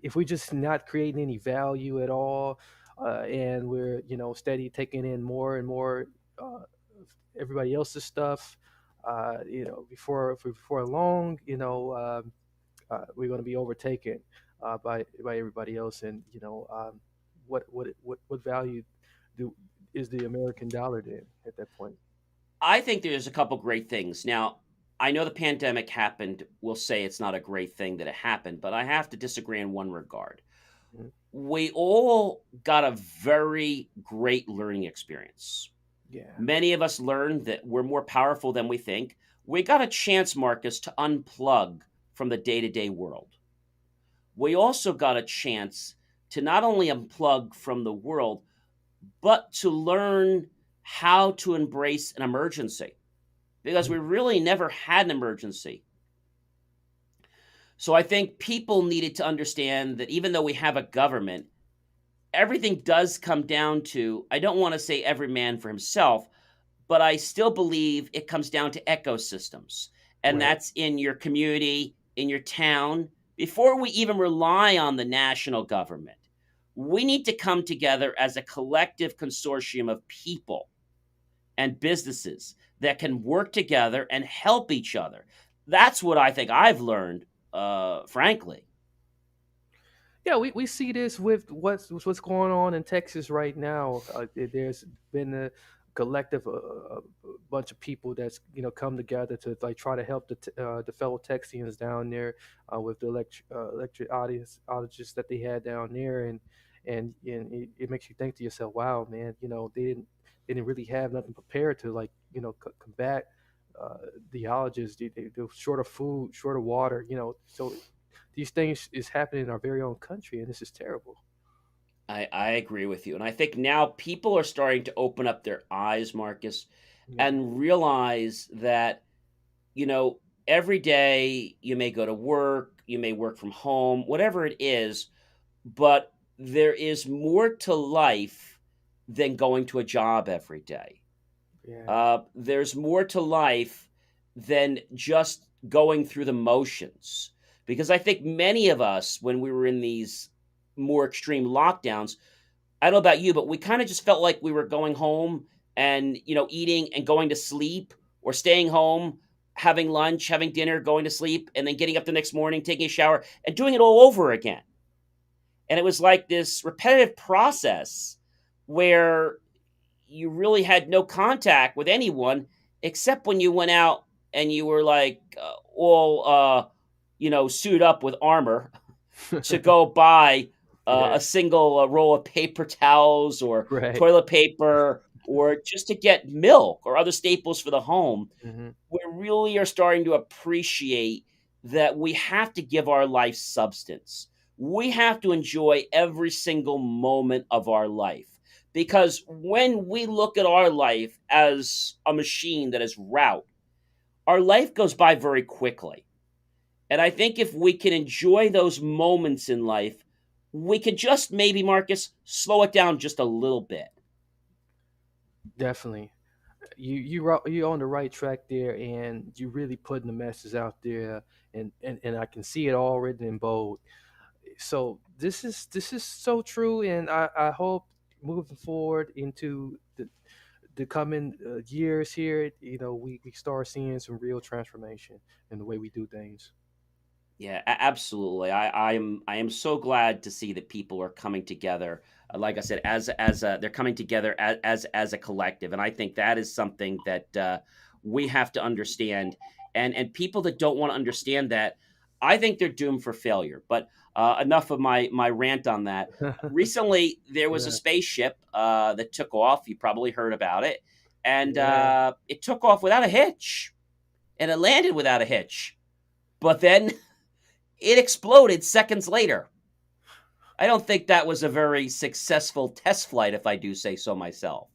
S2: if we're just not creating any value at all, and we're steady taking in more and more of everybody else's stuff, before long, we're going to be overtaken by everybody else, and what value do is the American dollar then at that point?
S1: I think there's a couple great things. Now, I know the pandemic happened. We'll say it's not a great thing that it happened, but I have to disagree in one regard.
S2: Mhm.
S1: We all got a very great learning experience.
S2: Yeah.
S1: Many of us learned that we're more powerful than we think. We got a chance, Marcus, to unplug from the day to day world. We also got a chance to not only unplug from the world, but to learn how to embrace an emergency because we really never had an emergency. So I think people needed to understand that even though we have a government, everything does come down to, I don't want to say every man for himself, but I still believe it comes down to ecosystems. And
S2: Right.
S1: that's in your community, in your town. Before we even rely on the national government, we need to come together as a collective consortium of people and businesses that can work together and help each other. That's what I think I've learned, frankly.
S2: Yeah, we see this with what's going on in Texas right now. There's been a collective, bunch of people that's come together to like try to help the fellow Texians down there with the electric outages that they had down there, and it makes you think to yourself, wow, man, they didn't really have nothing prepared to like combat uh, the outages. They were short of food, short of water, so these things is happening in our very own country, and this is terrible.
S1: I agree with you. And I think now people are starting to open up their eyes, Marcus,
S2: Yeah,
S1: and realize that, you know, every day you may go to work, you may work from home, whatever it is, but there is more to life than going to a job every day.
S2: yeah,
S1: There's more to life than just going through the motions. Because I think many of us, when we were in these more extreme lockdowns, I don't know about you, but we kind of just felt like we were going home and, eating and going to sleep, or staying home, having lunch, having dinner, going to sleep, and then getting up the next morning, taking a shower, and doing it all over again. And it was like this repetitive process where you really had no contact with anyone except when you went out and you were like all, suited up with armor to go buy
S2: yeah,
S1: a single roll of paper towels or
S2: right.
S1: toilet paper, or just to get milk or other staples for the home.
S2: Hmm.
S1: We really are starting to appreciate that we have to give our life substance. We have to enjoy every single moment of our life. Because when we look at our life as a machine that is route, our life goes by very quickly. And I think if we can enjoy those moments in life, we could just maybe, Marcus, slow it down just a little bit.
S2: Definitely. You're on the right track there, and you really putting the message out there, and I can see it all written in bold. So this is so true, and I hope moving forward into the coming years here, we start seeing some real transformation in the way we do things.
S1: Yeah, absolutely. I am so glad to see that people are coming together. Like I said, they're coming together as a collective, and I think that is something that we have to understand. And people that don't want to understand that, I think they're doomed for failure. But enough of my rant on that. Recently, there was a
S2: Yeah,
S1: spaceship that took off. You probably heard about it, and
S2: yeah.
S1: it took off without a hitch, and it landed without a hitch. But then it exploded seconds later. I don't think that was a very successful test flight, if I do say so myself.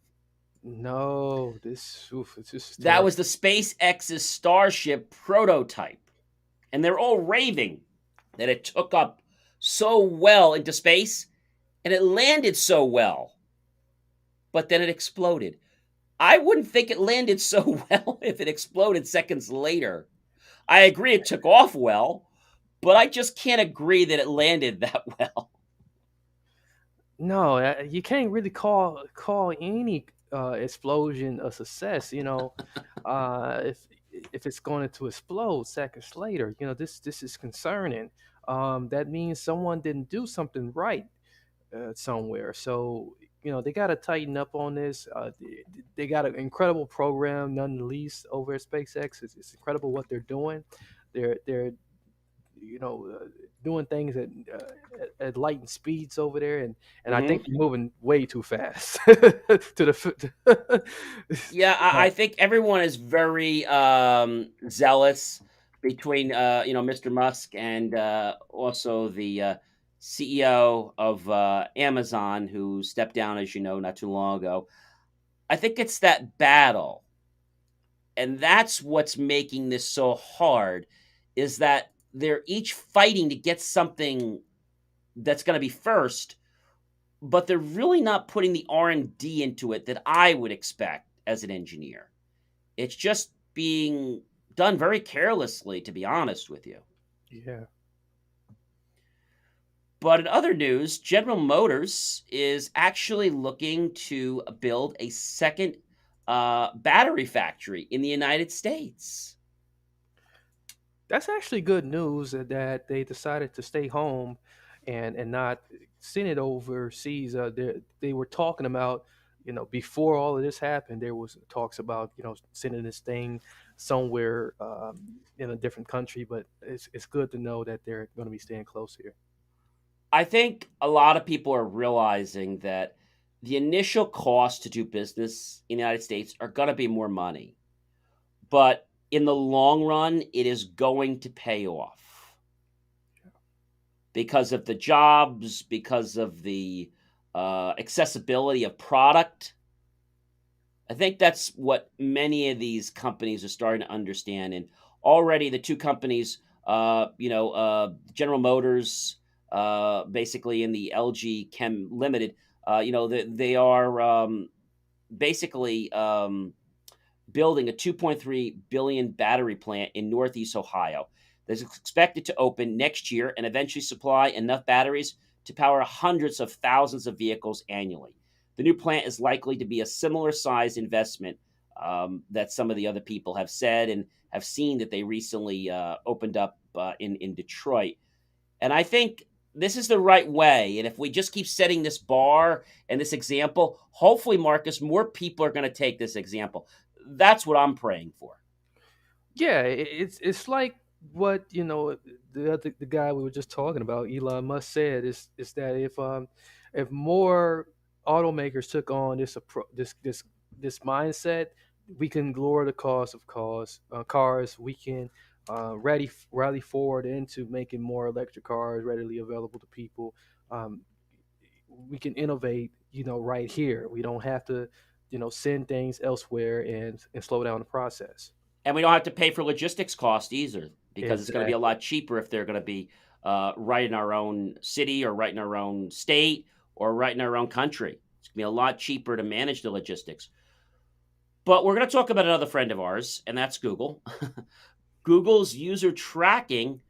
S2: No, this is
S1: That was
S2: terrible.
S1: the SpaceX's Starship prototype. And they're all raving that it took up so well into space and it landed so well, but then it exploded. I wouldn't think it landed so well if it exploded seconds later. I agree it took off well, but I just can't agree that it landed that well.
S2: No, you can't really call any explosion a success. If it's going to explode seconds later, this is concerning. That means someone didn't do something right somewhere. So they got to tighten up on this. They got an incredible program, none the least, over at SpaceX. It's incredible what they're doing. They're you know, uh, doing things at lightning speeds over there, and I think
S1: Hmm.
S2: they're moving way too fast to the.
S1: Yeah, I
S2: Uh,
S1: think everyone is very zealous between Mr. Musk and also the CEO of Amazon, who stepped down, as you know, not too long ago. I think it's that battle, and that's what's making this so hard. Is that they're each fighting to get something that's going to be first, but they're really not putting the R&D into it that I would expect as an engineer. It's just being done very carelessly, to be honest with you.
S2: Yeah.
S1: But in other news, General Motors is actually looking to build a second battery factory in the United States.
S2: That's actually good news that they decided to stay home and not send it overseas. They were talking about, before all of this happened, there was talks about, sending this thing somewhere in a different country. But it's good to know that they're going to be staying close here.
S1: I think a lot of people are realizing that the initial cost to do business in the United States are going to be more money. But in the long run, it is going to pay off because of the jobs, because of the accessibility of product. I think that's what many of these companies are starting to understand. And already the two companies, General Motors, basically in the LG Chem Limited, they are basically building a 2.3 billion battery plant in Northeast Ohio that's expected to open next year and eventually supply enough batteries to power hundreds of thousands of vehicles annually. The new plant is likely to be a similar size investment that some of the other people have said and have seen that they recently opened up in Detroit. And I think this is the right way. And if we just keep setting this bar and this example, hopefully, Marcus, more people are going to take this example. That's what I'm praying for.
S2: Yeah, it's like what the guy we were just talking about, Elon Musk, said is that if more automakers took on this mindset, we can lower the cost of cars. We can rally forward into making more electric cars readily available to people. Um, we can innovate, right here. We don't have to, send things elsewhere and slow down the process.
S1: And we don't have to pay for logistics cost either because it's going to be a
S2: Exactly.
S1: lot cheaper if they're going to be right in our own city or right in our own state or right in our own country. It's going to be a lot cheaper to manage the logistics. But we're going to talk about another friend of ours, and that's Google. Google's user tracking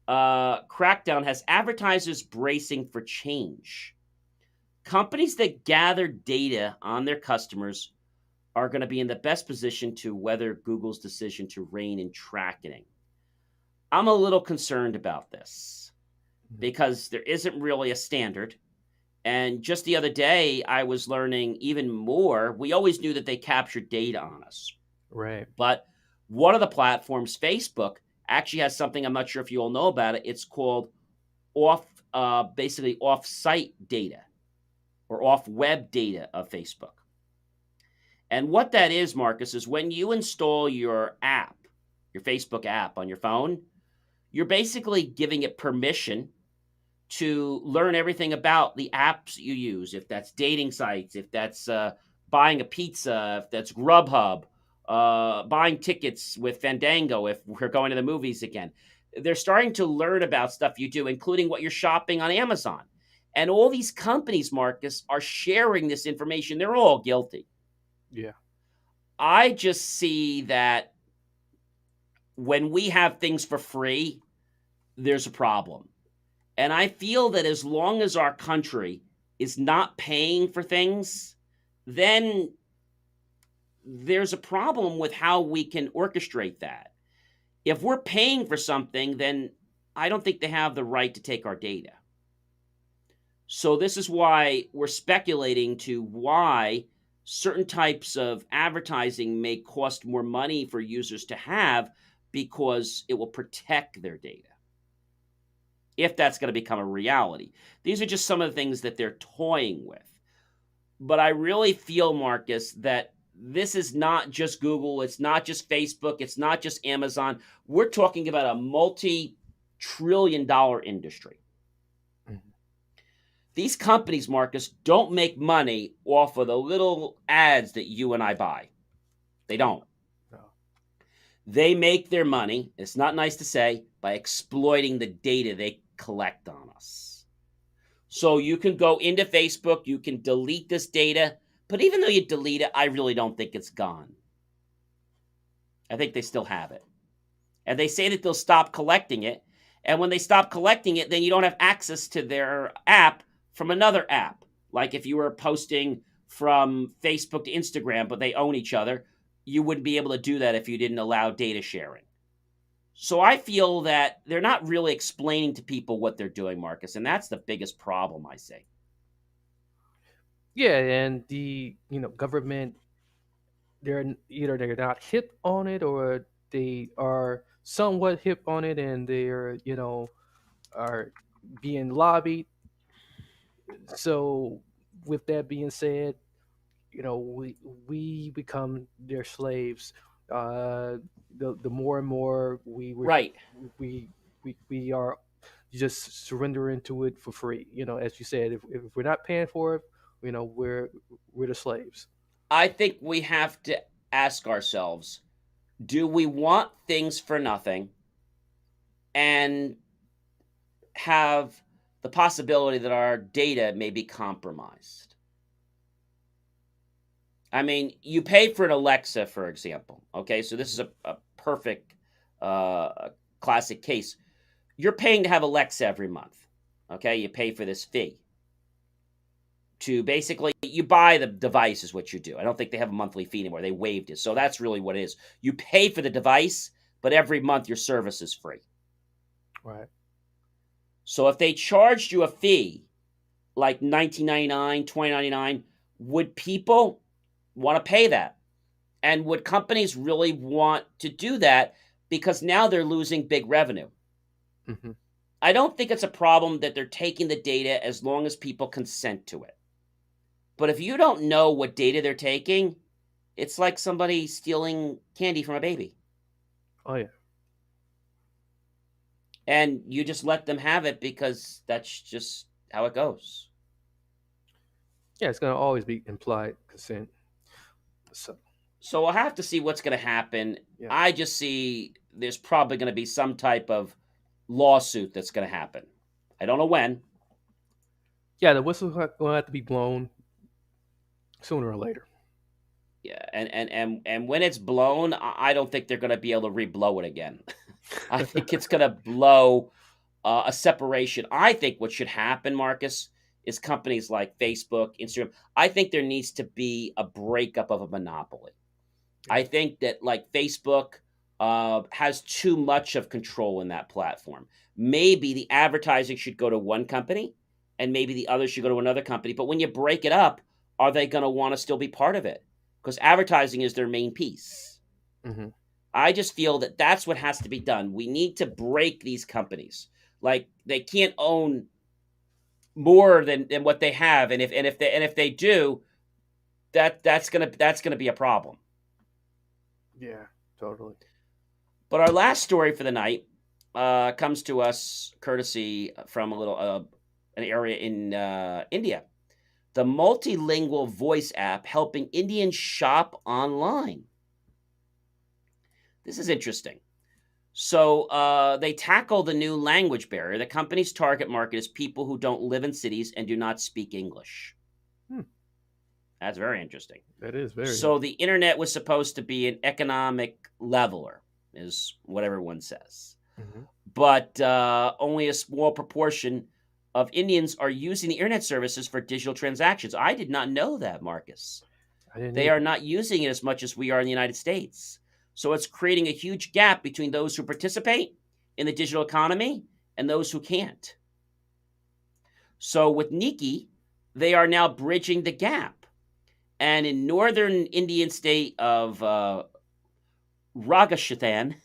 S1: crackdown has advertisers bracing for change. Companies that gather data on their customers are going to be in the best position to weather Google's decision to rein in tracking. I'm a little concerned about this
S2: Mhm.
S1: because there isn't really a standard. And just the other day, I was learning even more. We always knew that they captured data on us.
S2: Right.
S1: But one of the platforms, Facebook, actually has something I'm not sure if you all know about it. It's called basically off-site data or off-web data of Facebook. And what that is, Marcus, is when you install your app, your Facebook app on your phone, you're basically giving it permission to learn everything about the apps you use. If that's dating sites, if that's buying a pizza, if that's Grubhub, buying tickets with Fandango, if we're going to the movies again. They're starting to learn about stuff you do, including what you're shopping on Amazon. And all these companies, Marcus, are sharing this information. They're all guilty.
S2: Yeah.
S1: I just see that when we have things for free, there's a problem. And I feel that as long as our country is not paying for things, then there's a problem with how we can orchestrate that. If we're paying for something, then I don't think they have the right to take our data. So this is why we're speculating to why certain types of advertising may cost more money for users to have because it will protect their data. If that's going to become a reality. These are just some of the things that they're toying with. But I really feel, Marcus, that this is not just Google, it's not just Facebook, it's not just Amazon. We're talking about a multi-trillion-dollar industry.
S2: Mhm.
S1: These companies, Marcus, don't make money off of the little ads that you and I buy. They don't.
S2: No.
S1: They make their money, it's not nice to say, by exploiting the data they collect on us. So you can go into Facebook, you can delete this data, but even though you delete it, I really don't think it's gone. I think they still have it. And they say that they'll stop collecting it. And when they stop collecting it, then you don't have access to their app from another app. Like if you were posting from Facebook to Instagram, but they own each other, you wouldn't be able to do that if you didn't allow data sharing. So I feel that they're not really explaining to people what they're doing, Marcus, and that's the biggest problem, I say.
S2: Yeah, and the government, they're not hip on it, or they are somewhat hip on it, and they're are being lobbied. So with that being said, we become their slaves. Uh, the more and more
S1: Right.
S2: we are just surrendering to it for free. As you said, if we're not paying for it, we're the slaves.
S1: I think we have to ask ourselves, do we want things for nothing and have the possibility that our data may be compromised? I mean, you pay for an Alexa, for example. Okay, so this is a perfect classic case. You're paying to have Alexa every month. Okay, you pay for this fee to basically you buy the device is what you do. I don't think they have a monthly fee anymore. They waived it. So that's really what it is. You pay for the device, but every month your service is free.
S2: Right.
S1: So if they charged you a fee like $19.99, $20.99, would people want to pay that? And would companies really want to do that? Because now they're losing big revenue.
S2: Mm-hmm.
S1: I don't think it's a problem that they're taking the data as long as people consent to it. But if you don't know what data they're taking, it's like somebody stealing candy from a baby.
S2: Oh yeah.
S1: And you just let them have it because that's just how it goes.
S2: Yeah, it's gonna always be implied consent. So
S1: we'll have to see what's going to happen.
S2: Yeah.
S1: I just see there's probably going to be some type of lawsuit that's going to happen. I don't know when.
S2: Yeah, the whistle's going to have to be blown sooner or later.
S1: Yeah, and when it's blown, I don't think they're going to be able to re-blow it again. I think it's going to blow a separation. I think what should happen, Marcus, is companies like Facebook, Instagram. I think there needs to be a breakup of a monopoly. I think that like Facebook has too much of control in that platform. Maybe the advertising should go to one company and maybe the other should go to another company. But when you break it up, are they going to want to still be part of it? Because advertising is their main piece.
S2: Mm-hmm.
S1: I just feel that that's what has to be done. We need to break these companies. Like they can't own more than what they have, and if they do, that's gonna be a problem.
S2: Yeah, totally.
S1: But our last story for the night comes to us courtesy from an area in India. The multilingual voice app helping Indians shop online. This is interesting. So they tackle the new language barrier. The company's target market is people who don't live in cities and do not speak English. That's very interesting.
S2: That is very.
S1: So the internet was supposed to be an economic leveler, is what everyone says.
S2: Mm-hmm.
S1: But only a small proportion of Indians are using the internet services for digital transactions. I did not know that, Marcus. They are not using it as much as we are in the United States. So it's creating a huge gap between those who participate in the digital economy and those who can't. So with Niki, they are now bridging the gap. And in northern Indian state of Rajasthan,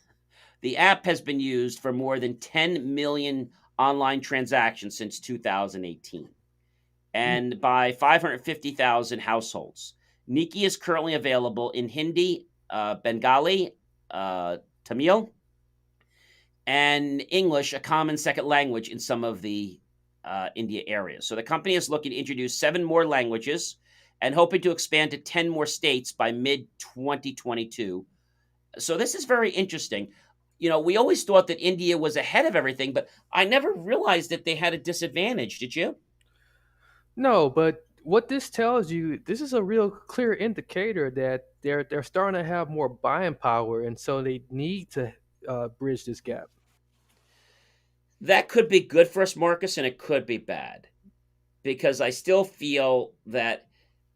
S1: the app has been used for more than 10 million online transactions since 2018 and by 550,000 households. Niki is currently available in Hindi, Bengali, Tamil, and English, a common second language in some of the India areas. So the company is looking to introduce 7 more languages and hoping to expand to 10 more states by mid-2022. So this is very interesting. We always thought that India was ahead of everything, but I never realized that they had a disadvantage. Did you?
S2: No, but what this tells you, this is a real clear indicator that they're starting to have more buying power, and so they need to bridge this gap.
S1: That could be good for us, Marcus, and it could be bad because I still feel that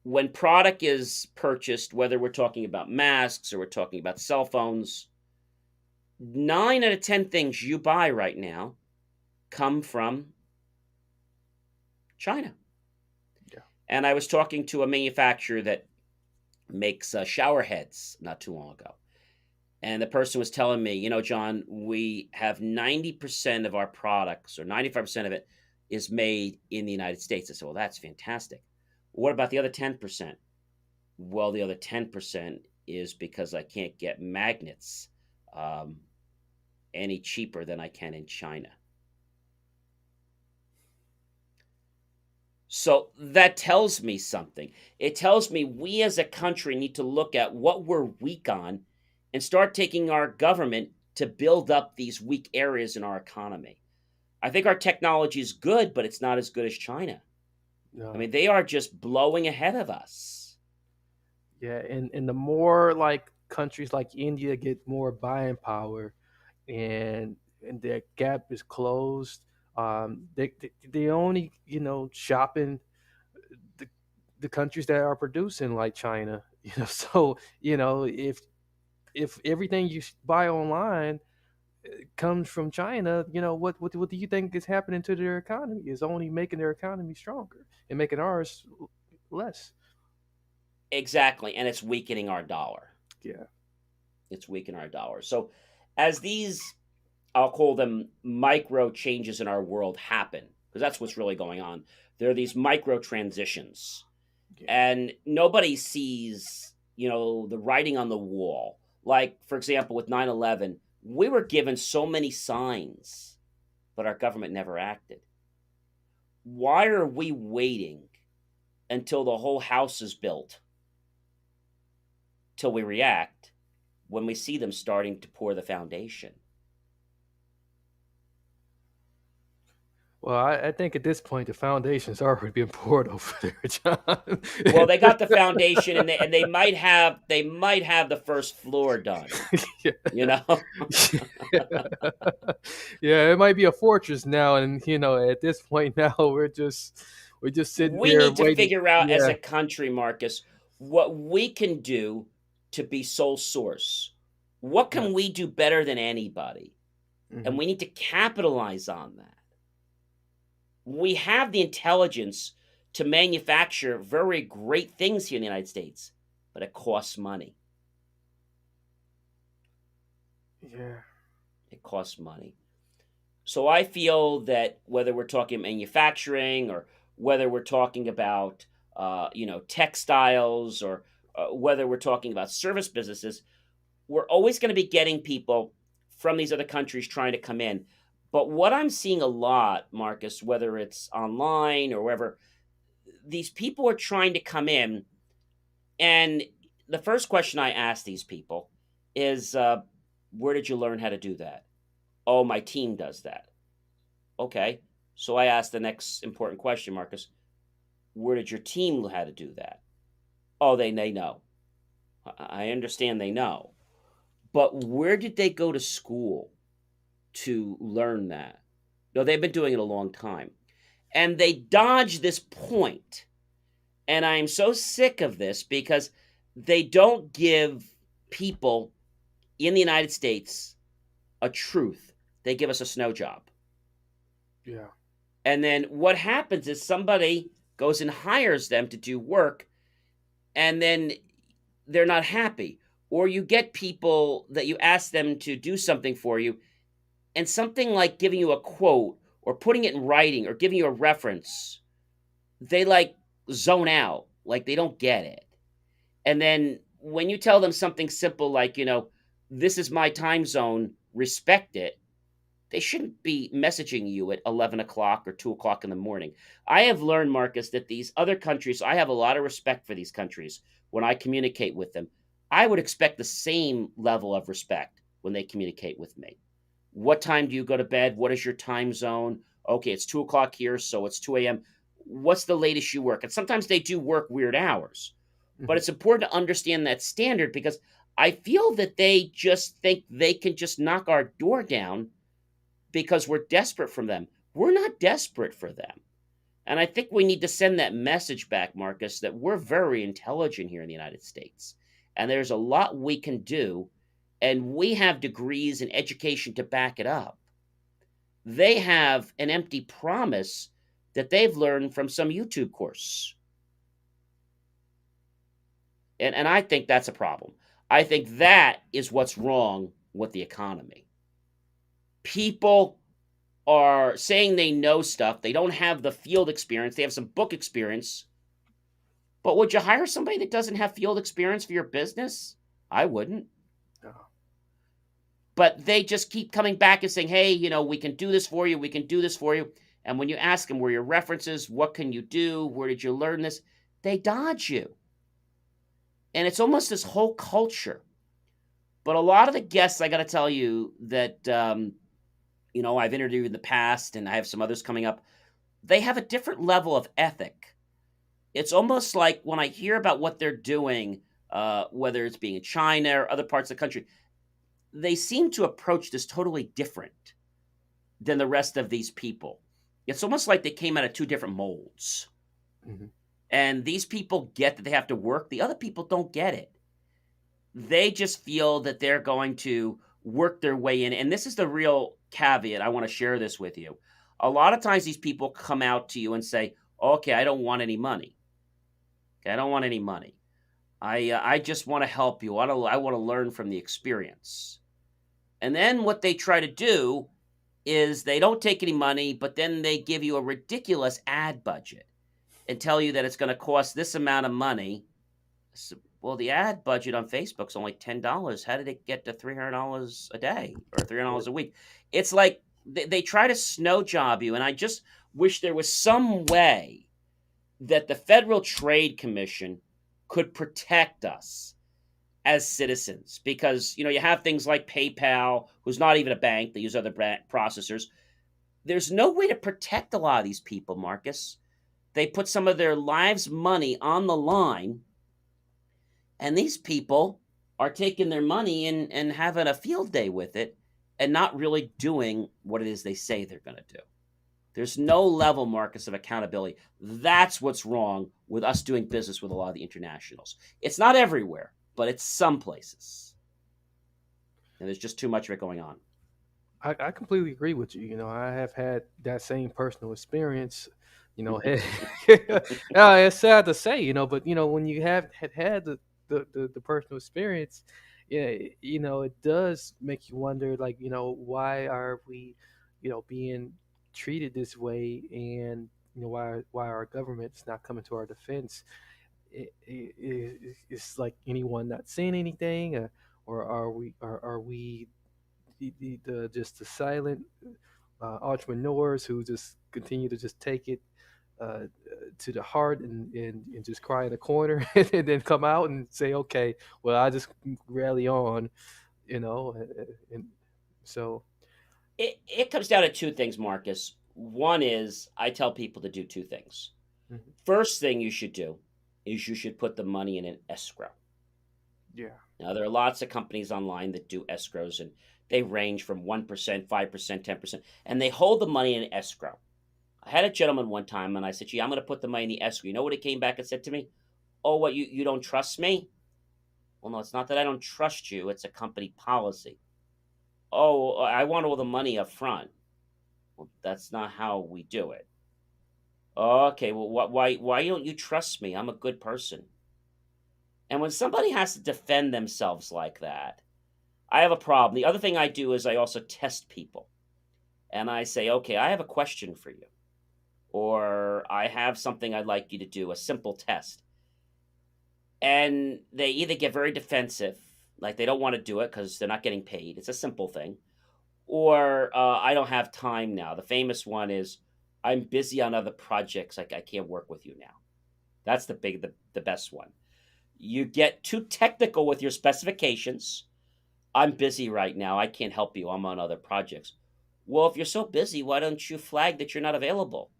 S1: when product is purchased, whether we're talking about masks or we're talking about cell phones, 9 out of 10 things you buy right now come from China.
S2: Yeah.
S1: And I was talking to a manufacturer that makes shower heads not too long ago. And the person was telling me, John, we have 90% of our products, or 95% of it, is made in the United States. I said, well, that's fantastic. What about the other 10%? Well, the other 10% is because I can't get magnets um, any cheaper than I can in China. So that tells me something. It tells me we as a country need to look at what we're weak on and start taking our government to build up these weak areas in our economy. I think our technology is good, but it's not as good as China. I
S2: No.
S1: mean, they are just blowing ahead of us.
S2: Yeah, and the more like countries like India get more buying power, and their gap is closed, they only shopping the the countries that are producing like China. So if everything you buy online comes from China, what do you think is happening to their economy? It's only making their economy stronger and making ours less.
S1: Exactly. And it's weakening our dollar.
S2: Yeah.
S1: It's weakening our dollar. So as these, I'll call them micro changes in our world happen, because that's what's really going on. There are these micro transitions,
S2: Yeah.
S1: and nobody sees, the writing on the wall. Like, for example, with 9/11, we were given so many signs, but our government never acted. Why are we waiting until the whole house is built till we react when we see them starting to pour the foundation?
S2: Well, I think at this point the foundation's already been poured over there, John.
S1: Well, they got the foundation, and they might have the first floor done.
S2: Yeah.
S1: You know,
S2: Yeah, it might be a fortress now, and at this point now we're just sitting
S1: we
S2: there
S1: need to
S2: waiting.
S1: figure out as
S2: Yeah.
S1: a country, Marcus, what we can do to be sole source. What
S2: Yeah.
S1: can we do better than anybody? And
S2: Hmm.
S1: we need to capitalize on that. We have the intelligence to manufacture very great things here in the United States, but it costs money.
S2: Yeah.
S1: It costs money. So I feel that whether we're talking manufacturing or whether we're talking about textiles or whether we're talking about service businesses, we're always going to be getting people from these other countries trying to come in. But what I'm seeing a lot, Marcus, whether it's online or wherever, these people are trying to come in, and the first question I ask these people is, "Where did you learn how to do that?" "Oh, my team does that." Okay. So I asked the next important question, Marcus. Where did your team know how to do that? Oh, they know. I understand they know. But where did they go to school to learn that? No, they've been doing it a long time. And they dodge this point. And I'm so sick of this because they don't give people in the United States a truth. They give us a snow job.
S2: Yeah.
S1: And then what happens is somebody goes and hires them to do work, and then they're not happy. Or you get people that you ask them to do something for you, and something like giving you a quote or putting it in writing or giving you a reference, they like zone out, like they don't get it. And then when you tell them something simple like, this is my time zone, respect it, they shouldn't be messaging you at 11 o'clock or 2 o'clock in the morning. I have learned, Marcus, that these other countries, I have a lot of respect for these countries when I communicate with them. I would expect the same level of respect when they communicate with me. What time do you go to bed? What is your time zone? Okay, it's 2 o'clock here, so it's 2 a.m. what's the latest you work? And sometimes they do work weird hours, but
S2: Mhm.
S1: it's important to understand that standard because I feel that they just think they can just knock our door down because we're desperate for them. We're not desperate for them. And I think we need to send that message back, Marcus, that we're very intelligent here in the United States. And there's a lot we can do. And we have degrees and education to back it up. They have an empty promise that they've learned from some YouTube course. And I think that's a problem. I think that is what's wrong with the economy. People are saying they know stuff. They don't have the field experience. They have some book experience. But would you hire somebody that doesn't have field experience for your business? I wouldn't.
S2: No.
S1: But they just keep coming back and saying, hey, we can do this for you. We can do this for you. And when you ask them, where are your references? What can you do? Where did you learn this? They dodge you. And it's almost this whole culture. But a lot of the guests, I got to tell you that, I've interviewed in the past and I have some others coming up. They have a different level of ethic. It's almost like when I hear about what they're doing, whether it's being in China or other parts of the country, they seem to approach this totally different than the rest of these people. It's almost like they came out of two different molds.
S2: Mhm.
S1: And these people get that they have to work. The other people don't get it. They just feel that they're going to work their way in. And this is the real caveat. I want to share this with you. A lot of times these people come out to you and say, okay, I don't want any money. Okay, I don't want any money. I just want to help you. I want to learn from the experience. And then what they try to do is they don't take any money, but then they give you a ridiculous ad budget and tell you that it's going to cost this amount of money. So, well, the ad budget on Facebook's only $10. How did it get to $300 a day or $300 a week? It's like they try to snow job you. And I just wish there was some way that the Federal Trade Commission could protect us as citizens because, you have things like PayPal, who's not even a bank. They use other processors. There's no way to protect a lot of these people, Marcus. They put some of their lives' money on the line, and these people are taking their money and having a field day with it and not really doing what it is they say they're going to do. There's no level, Marcus, of accountability. That's what's wrong with us doing business with a lot of the internationals. It's not everywhere, but it's some places. And there's just too much of it going on.
S2: I completely agree with you. I have had that same personal experience. It's sad to say, but when you had the personal experience, yeah, it does make you wonder, like, why are we, being treated this way, and why our government's not coming to our defense. It's like anyone not saying anything, or are we just the silent entrepreneurs who just continue to just take it uh, to the heart, and just cry in a corner and then come out and say, okay, well, I just rally on, and so.
S1: It comes down to two things, Marcus. One is I tell people to do two things.
S2: Mhm.
S1: First thing you should do is you should put the money in an escrow.
S2: Yeah.
S1: Now, there are lots of companies online that do escrows, and they range from 1%, 5%, 10%, and they hold the money in escrow. I had a gentleman one time, and I said, gee, I'm going to put the money in the escrow. You know what he came back and said to me? Oh, what, you don't trust me? Well, no, it's not that I don't trust you. It's a company policy. Oh, I want all the money up front. Well, that's not how we do it. Okay, well, why don't you trust me? I'm a good person. And when somebody has to defend themselves like that, I have a problem. The other thing I do is I also test people. And I say, okay, I have a question for you. Or I have something I'd like you to do, a simple test. And they either get very defensive, like they don't want to do it because they're not getting paid. It's a simple thing. Or I don't have time now. The famous one is I'm busy on other projects. Like I can't work with you now. That's the best one. You get too technical with your specifications. I'm busy right now. I can't help you. I'm on other projects. Well, if you're so busy, why don't you flag that you're not available?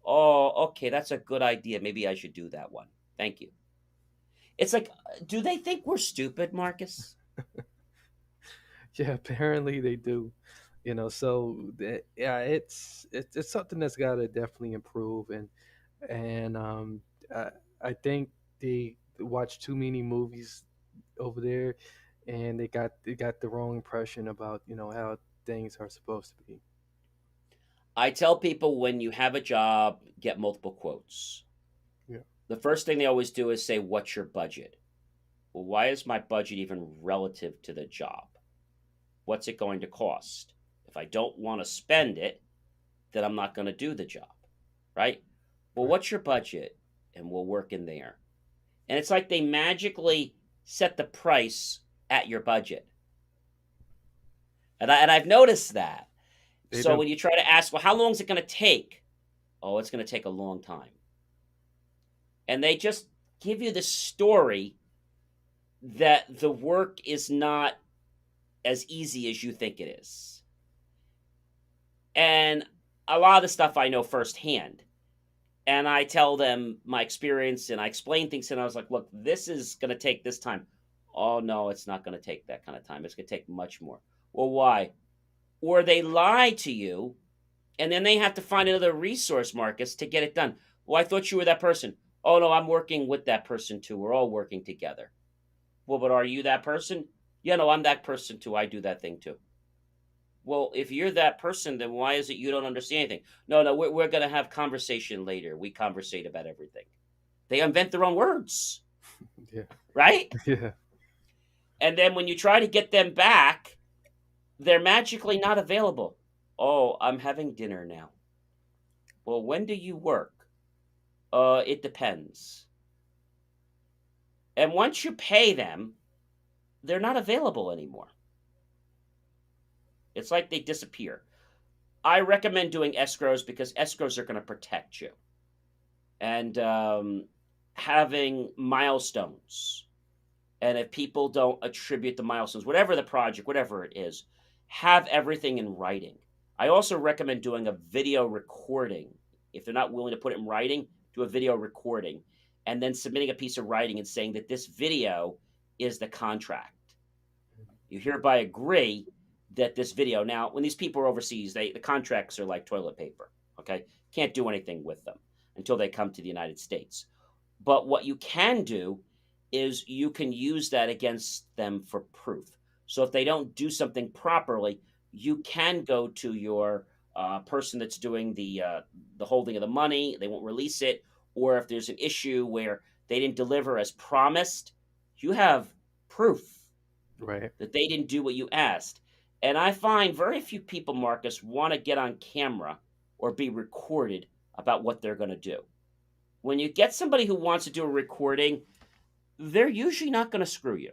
S1: Oh, okay, that's a good idea. Maybe I should do that one. Thank you. It's like, do they think we're stupid, Marcus?
S2: Yeah, apparently they do. Yeah, it's something that's got to definitely improve, and I, I think they watch too many movies over there, and they got the wrong impression about how things are supposed to be.
S1: I tell people when you have a job, get multiple quotes.
S2: Yeah,
S1: The first thing they always do is say, "What's your budget?" Well, why is my budget even relative to the job? What's it going to cost? If I don't want to spend it, then I'm not going to do the job, right? Well,
S2: right.
S1: what's your budget? And we'll work in there. And it's like they magically set the price at your budget. And I've noticed that.
S2: They
S1: So
S2: do.
S1: when you try to ask, well, how long is it going to take? Oh, it's going to take a long time. And they just give you the story that the work is not as easy as you think it is. And a lot of the stuff I know firsthand. And I tell them my experience and I explain things. And I was like, look, this is going to take this time. Oh, no, it's not going to take that kind of time. It's going to take much more. Well, why? Or they lie to you and then they have to find another resource, Marcus, to get it done. Well, I thought you were that person. Oh, no, I'm working with that person too. We're all working together. Well, but are you that person? Yeah, no, I'm that person too. I do that thing too. Well, if you're that person, then why is it you don't understand anything? No, no, we're going to have conversation later. We conversate about everything. They invent their own words,
S2: Yeah,
S1: right?
S2: yeah,
S1: And then when you try to get them back, they're magically not available. Oh, I'm having dinner now. Well, when do you work? It depends. And once you pay them, they're not available anymore. It's like they disappear. I recommend doing escrows because escrows are going to protect you. And having milestones. And if people don't attribute the milestones, whatever the project, whatever it is, have everything in writing. I also recommend doing a video recording. If they're not willing to put it in writing, do a video recording and then submitting a piece of writing and saying that this video is the contract. You hereby agree that this video. Now, when these people are overseas, the contracts are like toilet paper. Okay, can't do anything with them until they come to the United States. But what you can do is you can use that against them for proof. So if they don't do something properly, you can go to your person that's doing the holding of the money. They won't release it, or if there's an issue where they didn't deliver as promised, you have proof
S2: right.
S1: that they didn't do what you asked. And I find very few people, Marcus, want to get on camera or be recorded about what they're going to do. When you get somebody who wants to do a recording, they're usually not going to screw you.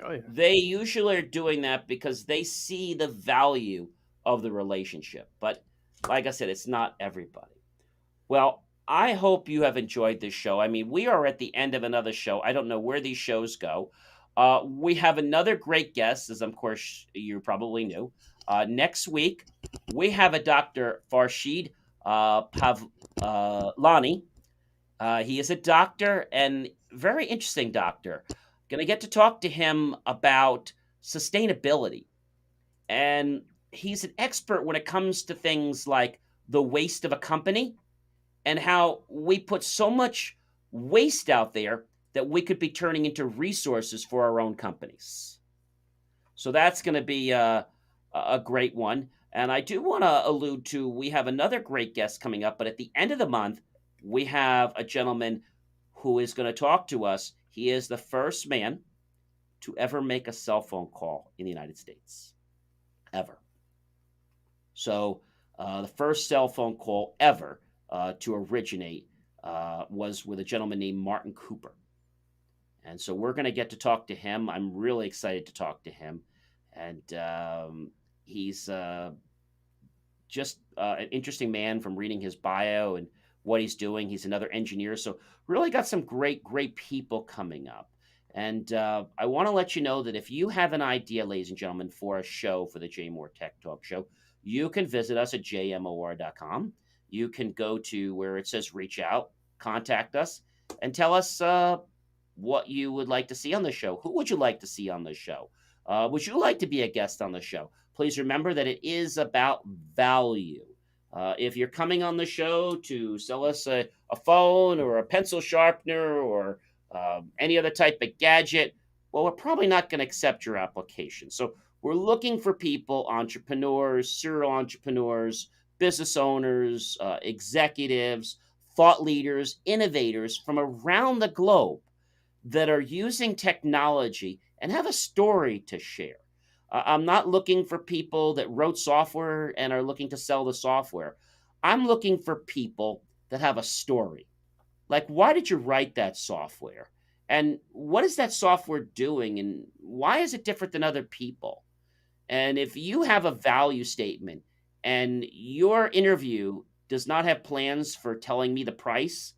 S2: Oh yeah,
S1: They usually are doing that because they see the value of the relationship. But like I said, it's not everybody. Well, I hope you have enjoyed this show. I mean, we are at the end of another show. I don't know where these shows go. We have another great guest, as of course you probably knew. Next week, we have a Dr. Farshid Pavlani. He is a doctor and very interesting doctor. Going to get to talk to him about sustainability. And he's an expert when it comes to things like the waste of a company and how we put so much waste out there that we could be turning into resources for our own companies. So that's going to be a great one. And I do want to allude to we have another great guest coming up, but at the end of the month, we have a gentleman who is going to talk to us. He is the first man to ever make a cell phone call in the United States, ever. So the first cell phone call ever to originate was with a gentleman named Martin Cooper. And so we're going to get to talk to him. I'm really excited to talk to him. And he's just an interesting man from reading his bio and what he's doing. He's another engineer. So, really got some great, great people coming up. And I want to let you know that if you have an idea, ladies and gentlemen, for a show for the Jay Moore Tech Talk Show, you can visit us at jmor.com. you can go to where it says reach out, contact us, and tell us what you would like to see on the show. Who would you like to see on the show? Would you like to be a guest on the show? Please remember that it is about value. If you're coming on the show to sell us a phone or a pencil sharpener or any other type of gadget, well, we're probably not going to accept your application. So we're looking for people, entrepreneurs, serial entrepreneurs, business owners, executives, thought leaders, innovators from around the globe that are using technology and have a story to share. I'm not looking for people that wrote software and are looking to sell the software. I'm looking for people that have a story. Like, why did you write that software? And what is that software doing? And why is it different than other people? And if you have a value statement and your interview does not have plans for telling me the price,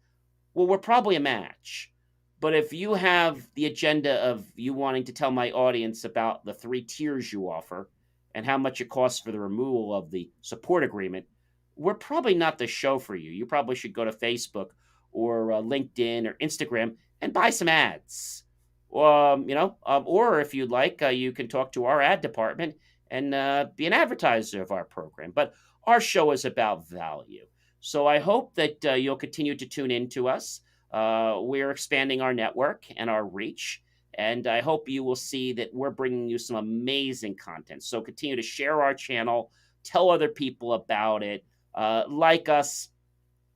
S1: well, we're probably a match. But if you have the agenda of you wanting to tell my audience about the 3 tiers you offer and how much it costs for the removal of the support agreement, we're probably not the show for you. You probably should go to Facebook or LinkedIn or Instagram and buy some ads. Or if you'd like, you can talk to our ad department and be an advertiser of our program. But our show is about value. So I hope that you'll continue to tune in to us. We're expanding our network and our reach, and I hope you will see that we're bringing you some amazing content. So continue to share our channel, tell other people about it, like us,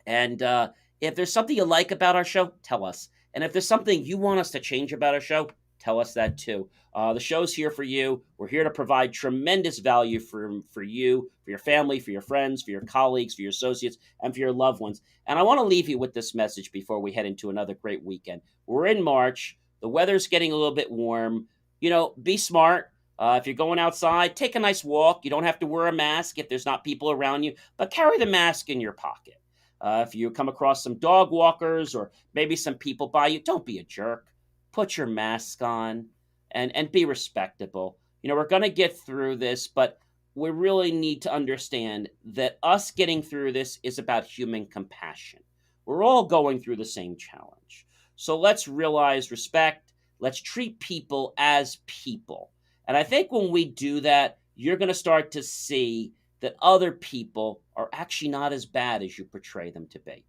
S1: and if there's something you like about our show, tell us. And if there's something you want us to change about our show, tell us that too. The show's here for you. We're here to provide tremendous value for you, for your family, for your friends, for your colleagues, for your associates, and for your loved ones. And I want to leave you with this message before we head into another great weekend. We're in March. The weather's getting a little bit warm. Be smart. If you're going outside, take a nice walk. You don't have to wear a mask if there's not people around you, but carry the mask in your pocket. If you come across some dog walkers or maybe some people by you, don't be a jerk. Put your mask on and be respectable. We're going to get through this, but we really need to understand that us getting through this is about human compassion. We're all going through the same challenge. So let's realize respect. Let's treat people as people. And I think when we do that, you're going to start to see that other people are actually not as bad as you portray them to be.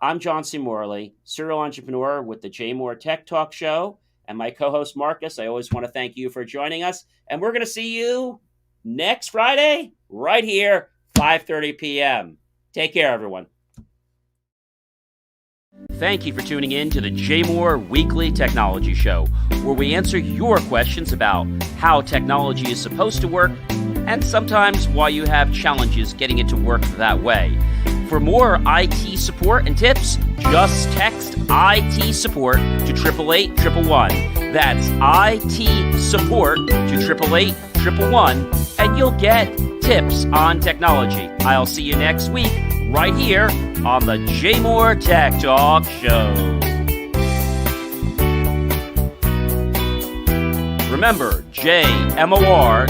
S1: I'm John C. Morley, serial entrepreneur with the Jay Moore Tech Talk Show, and my co-host Marcus. I always want to thank you for joining us, and we're going to see you next Friday right here, 5:30 p.m. Take care, everyone. Thank you for tuning in to the Jay Moore Weekly Technology Show, where we answer your questions about how technology is supposed to work and sometimes why you have challenges getting it to work that way. For more IT support and tips, just text IT support to 888-111. That's IT support to 888-111, and you'll get tips on technology. I'll see you next week right here on the Jay Moore Tech Talk Show. Remember, jmor.com.